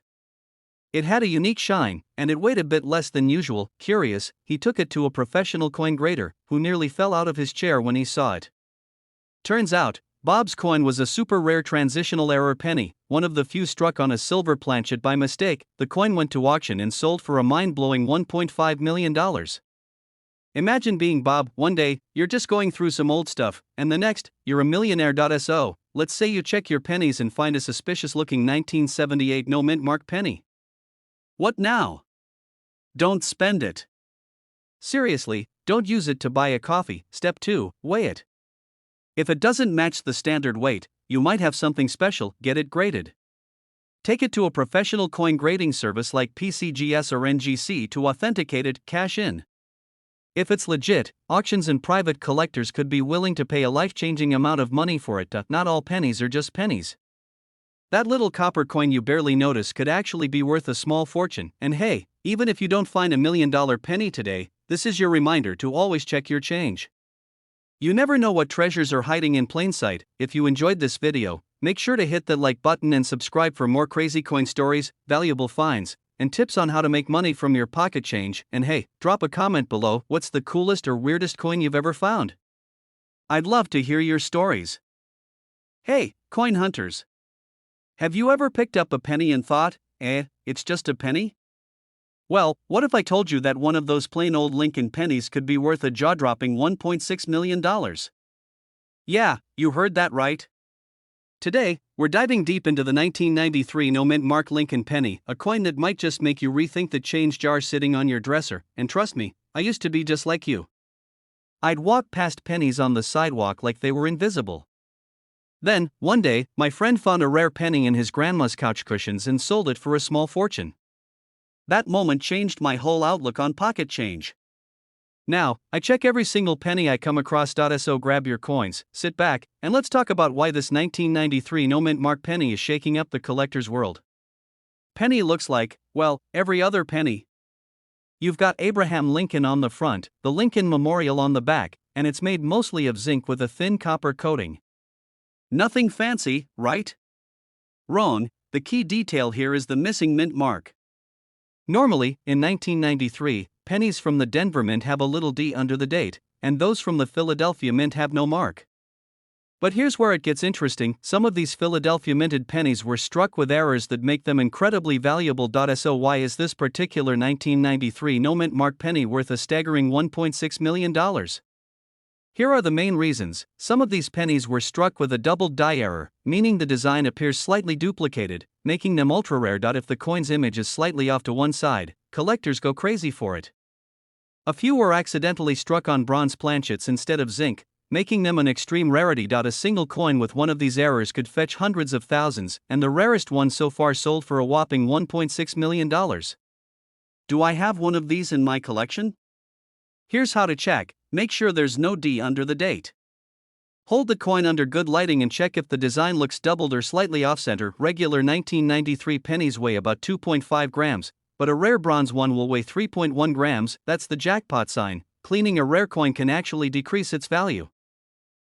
It had a unique shine, and it weighed a bit less than usual. Curious, he took it to a professional coin grader, who nearly fell out of his chair when he saw it. Turns out, Bob's coin was a super rare transitional error penny, one of the few struck on a silver planchet by mistake. The coin went to auction and sold for a mind-blowing $1.5 million. Imagine being Bob. One day, you're just going through some old stuff, and the next, you're a millionaire. So, let's say you check your pennies and find a suspicious-looking 1978 no-mint mark penny. What now? Don't spend it. Seriously, don't use it to buy a coffee. Step 2, weigh it. If it doesn't match the standard weight, you might have something special. Get it graded. Take it to a professional coin grading service like PCGS or NGC to authenticate it. Cash in. If it's legit, auctions and private collectors could be willing to pay a life-changing amount of money for it. Not all pennies are just pennies. That little copper coin you barely notice could actually be worth a small fortune. And hey, even if you don't find a $1 million penny today, this is your reminder to always check your change. You never know what treasures are hiding in plain sight. If you enjoyed this video, make sure to hit that like button and subscribe for more crazy coin stories, valuable finds, and tips on how to make money from your pocket change. And hey, drop a comment below. What's the coolest or weirdest coin you've ever found? I'd love to hear your stories. Hey, coin hunters! Have you ever picked up a penny and thought, it's just a penny? Well, what if I told you that one of those plain old Lincoln pennies could be worth a jaw-dropping $1.6 million? Yeah, you heard that right. Today, we're diving deep into the 1993 no-mint mark Lincoln penny, a coin that might just make you rethink the change jar sitting on your dresser. And trust me, I used to be just like you. I'd walk past pennies on the sidewalk like they were invisible. Then, one day, my friend found a rare penny in his grandma's couch cushions and sold it for a small fortune. That moment changed my whole outlook on pocket change. Now, I check every single penny I come across. So grab your coins, sit back, and let's talk about why this 1993 no-mint mark penny is shaking up the collector's world. Penny looks like, well, every other penny. You've got Abraham Lincoln on the front, the Lincoln Memorial on the back, and it's made mostly of zinc with a thin copper coating. Nothing fancy, right? Wrong. The key detail here is the missing mint mark. Normally, in 1993, pennies from the Denver Mint have a little D under the date, and those from the Philadelphia Mint have no mark. But here's where it gets interesting: some of these Philadelphia minted pennies were struck with errors that make them incredibly valuable. So why is this particular 1993 no mint mark penny worth a staggering $1.6 million? Here are the main reasons. Some of these pennies were struck with a doubled die error, meaning the design appears slightly duplicated, making them ultra rare. If the coin's image is slightly off to one side, collectors go crazy for it. A few were accidentally struck on bronze planchets instead of zinc, making them an extreme rarity. A single coin with one of these errors could fetch hundreds of thousands, and the rarest one so far sold for a whopping $1.6 million. Do I have one of these in my collection? Here's how to check. Make sure there's no D under the date. Hold the coin under good lighting and check if the design looks doubled or slightly off-center. Regular 1993 pennies weigh about 2.5 grams, but a rare bronze one will weigh 3.1 grams. That's the jackpot sign. Cleaning a rare coin can actually decrease its value.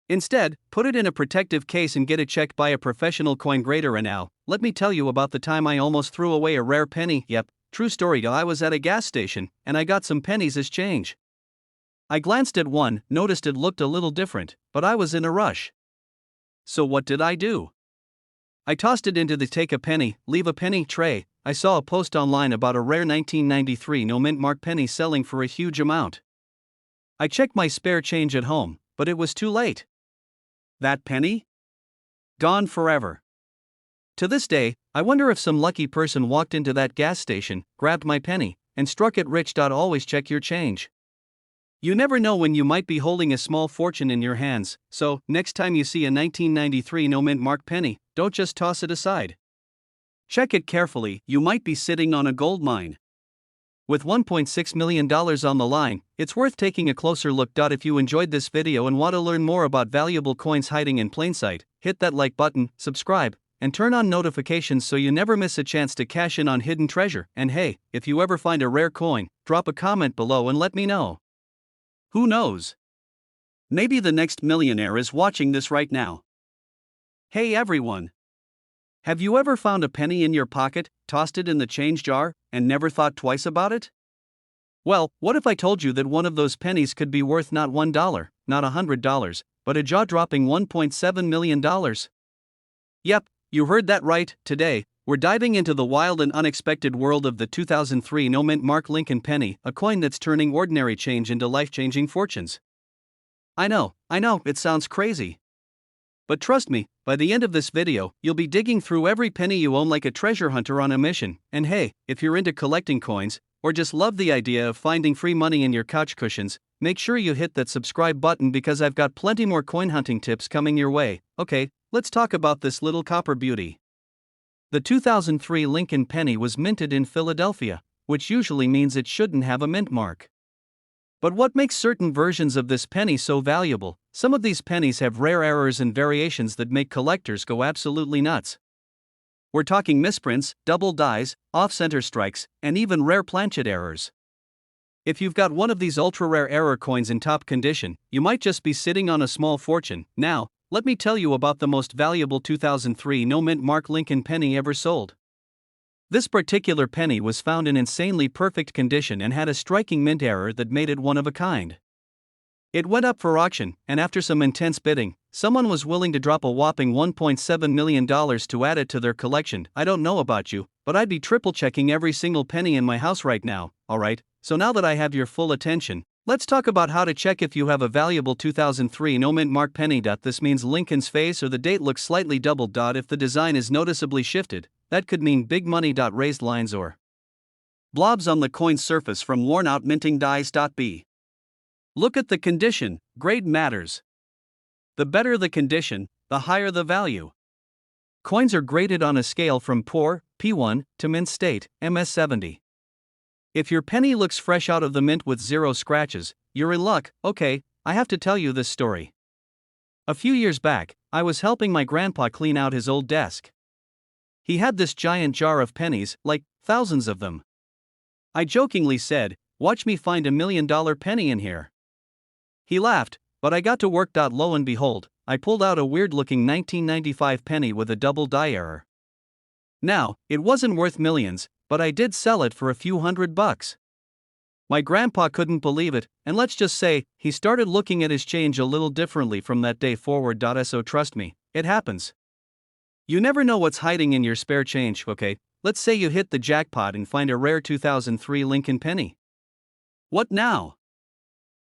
Instead, put it in a protective case and get it checked by a professional coin grader. And now, let me tell you about the time I almost threw away a rare penny. Yep, true story. I was at a gas station, and I got some pennies as change. I glanced at one, noticed it looked a little different, but I was in a rush. So what did I do? I tossed it into the take a penny, leave a penny tray. I saw a post online about a rare 1993 no mint mark penny selling for a huge amount. I checked my spare change at home, but it was too late. That penny? Gone forever. To this day, I wonder if some lucky person walked into that gas station, grabbed my penny, and struck it rich. Always check your change. You never know when you might be holding a small fortune in your hands, so next time you see a 1993 no mint mark penny, don't just toss it aside. Check it carefully. You might be sitting on a gold mine. With $1.6 million on the line, it's worth taking a closer look. If you enjoyed this video and want to learn more about valuable coins hiding in plain sight, hit that like button, subscribe, and turn on notifications so you never miss a chance to cash in on hidden treasure. And hey, if you ever find a rare coin, drop a comment below and let me know. Who knows? Maybe the next millionaire is watching this right now. Hey everyone! Have you ever found a penny in your pocket, tossed it in the change jar, and never thought twice about it? Well, what if I told you that one of those pennies could be worth not $1, not $100, but a jaw-dropping $1.7 million? Yep, you heard that right. Today, we're diving into the wild and unexpected world of the 2003 no mint mark Lincoln penny, a coin that's turning ordinary change into life-changing fortunes. I know, it sounds crazy. But trust me, by the end of this video, you'll be digging through every penny you own like a treasure hunter on a mission. And hey, if you're into collecting coins, or just love the idea of finding free money in your couch cushions, make sure you hit that subscribe button because I've got plenty more coin hunting tips coming your way. Okay, let's talk about this little copper beauty. The 2003 Lincoln penny was minted in Philadelphia, which usually means it shouldn't have a mint mark. But what makes certain versions of this penny so valuable? Some of these pennies have rare errors and variations that make collectors go absolutely nuts. We're talking misprints, double dies, off-center strikes, and even rare planchet errors. If you've got one of these ultra-rare error coins in top condition, you might just be sitting on a small fortune. Now, let me tell you about the most valuable 2003 no mint mark Lincoln penny ever sold. This particular penny was found in insanely perfect condition and had a striking mint error that made it one of a kind. It went up for auction, and after some intense bidding, someone was willing to drop a whopping $1.7 million to add it to their collection. I don't know about you, but I'd be triple checking every single penny in my house right now. Alright, so now that I have your full attention, let's talk about how to check if you have a valuable 2003 no mint mark penny. This means Lincoln's face or the date looks slightly doubled. If the design is noticeably shifted, that could mean big money. Raised lines or blobs on the coin's surface from worn out minting dies. B. Look at the condition. Grade matters. The better the condition, the higher the value. Coins are graded on a scale from poor, P1, to mint state, MS70. If your penny looks fresh out of the mint with 0 scratches, you're in luck. Okay, I have to tell you this story. A few years back, I was helping my grandpa clean out his old desk. He had this giant jar of pennies, like thousands of them. I jokingly said, "Watch me find $1 million penny in here." He laughed, but I got to work. Lo and behold, I pulled out a weird-looking 1995 penny with a double die error. Now, it wasn't worth millions, but I did sell it for a few $100. My grandpa couldn't believe it, and let's just say, he started looking at his change a little differently from that day forward. So trust me, it happens. You never know what's hiding in your spare change, okay? Let's say you hit the jackpot and find a rare 2003 Lincoln penny. What now?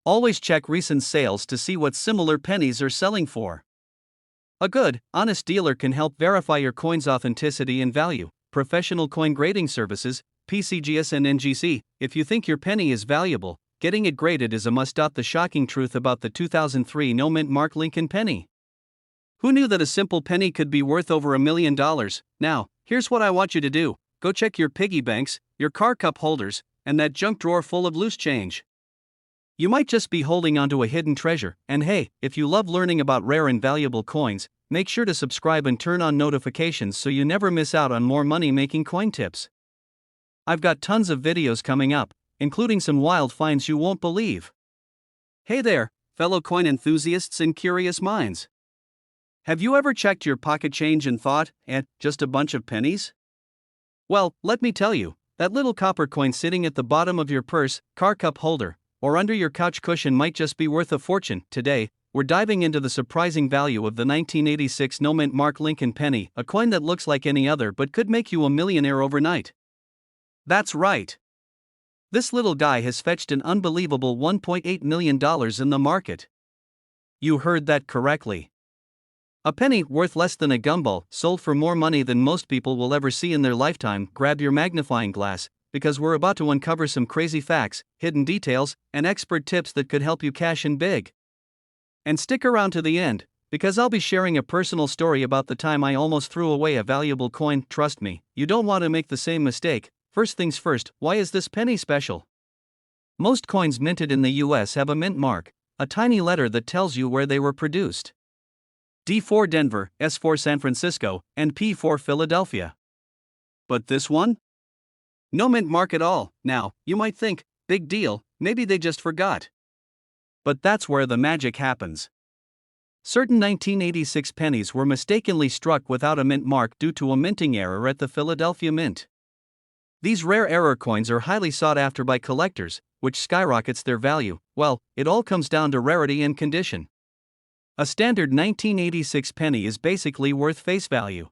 Always check recent sales to see what similar pennies are selling for. A good, honest dealer can help verify your coin's authenticity and value. Professional coin grading services, PCGS and NGC. If you think your penny is valuable, getting it graded is a must. The shocking truth about the 2003 no mint mark Lincoln penny. Who knew that a simple penny could be worth over $1 million? Now, here's what I want you to do. Go check your piggy banks, your car cup holders, and that junk drawer full of loose change. You might just be holding onto a hidden treasure. And hey, if you love learning about rare and valuable coins, make sure to subscribe and turn on notifications so you never miss out on more money-making coin tips. I've got tons of videos coming up, including some wild finds you won't believe. Hey there, fellow coin enthusiasts and curious minds. Have you ever checked your pocket change and thought, just a bunch of pennies? Well, let me tell you, that little copper coin sitting at the bottom of your purse, car cup holder, or under your couch cushion might just be worth a fortune. Today, we're diving into the surprising value of the 1986 no mint mark Lincoln penny, a coin that looks like any other but could make you a millionaire overnight. That's right. This little guy has fetched an unbelievable $1.8 million in the market. You heard that correctly. A penny worth less than a gumball sold for more money than most people will ever see in their lifetime. Grab your magnifying glass, because we're about to uncover some crazy facts, hidden details, and expert tips that could help you cash in big. And stick around to the end, because I'll be sharing a personal story about the time I almost threw away a valuable coin. Trust me, you don't want to make the same mistake. First things first, why is this penny special? Most coins minted in the US have a mint mark, a tiny letter that tells you where they were produced. D for Denver, S for San Francisco, and P for Philadelphia. But this one? No mint mark at all. Now, you might think, big deal, maybe they just forgot. But that's where the magic happens. Certain 1986 pennies were mistakenly struck without a mint mark due to a minting error at the Philadelphia Mint. These rare error coins are highly sought after by collectors, which skyrockets their value. Well, it all comes down to rarity and condition. A standard 1986 penny is basically worth face value.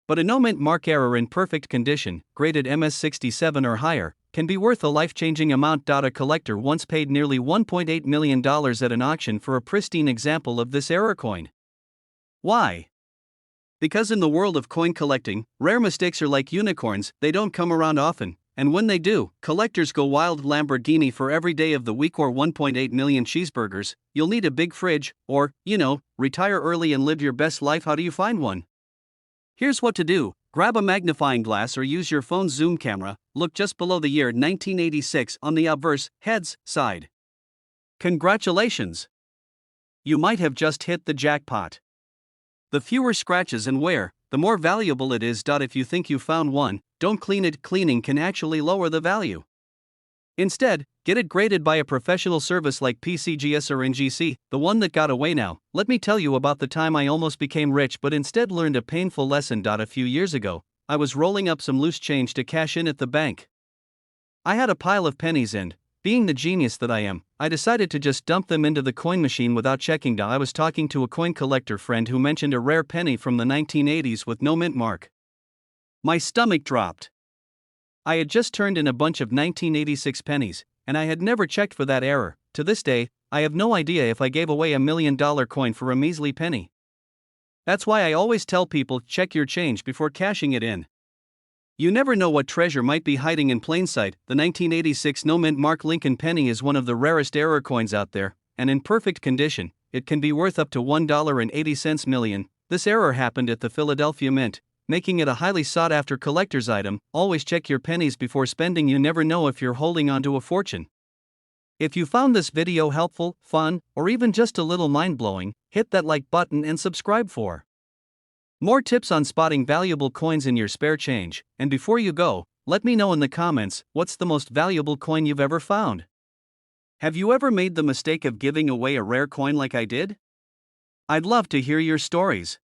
But a no mint mark error in perfect condition, graded MS67 or higher, can be worth a life-changing amount. A collector once paid nearly $1.8 million at an auction for a pristine example of this error coin. Why? Because in the world of coin collecting, rare mistakes are like unicorns, they don't come around often, and when they do, collectors go wild. Lamborghini for every day of the week or 1.8 million cheeseburgers. You'll need a big fridge, or, retire early and live your best life. How do you find one? Here's what to do. Grab a magnifying glass or use your phone's zoom camera, look just below the year 1986 on the obverse, heads, side. Congratulations! You might have just hit the jackpot. The fewer scratches and wear, the more valuable it is. If you think you found one, don't clean it. Cleaning can actually lower the value. Instead, get it graded by a professional service like PCGS or NGC, the one that got away. Now, let me tell you about the time I almost became rich but instead learned a painful lesson. A few years ago, I was rolling up some loose change to cash in at the bank. I had a pile of pennies and, being the genius that I am, I decided to just dump them into the coin machine without checking. I was talking to a coin collector friend who mentioned a rare penny from the 1980s with no mint mark. My stomach dropped. I had just turned in a bunch of 1986 pennies, and I had never checked for that error. To this day, I have no idea if I gave away $1 million coin for a measly penny. That's why I always tell people, check your change before cashing it in. You never know what treasure might be hiding in plain sight. The 1986 no mint mark Lincoln penny is one of the rarest error coins out there, and in perfect condition, it can be worth up to $1.80 million. This error happened at the Philadelphia Mint, making it a highly sought-after collector's item. Always check your pennies before spending. You never know if you're holding onto a fortune. If you found this video helpful, fun, or even just a little mind-blowing, hit that like button and subscribe for more tips on spotting valuable coins in your spare change. And before you go, let me know in the comments, what's the most valuable coin you've ever found? Have you ever made the mistake of giving away a rare coin like I did? I'd love to hear your stories.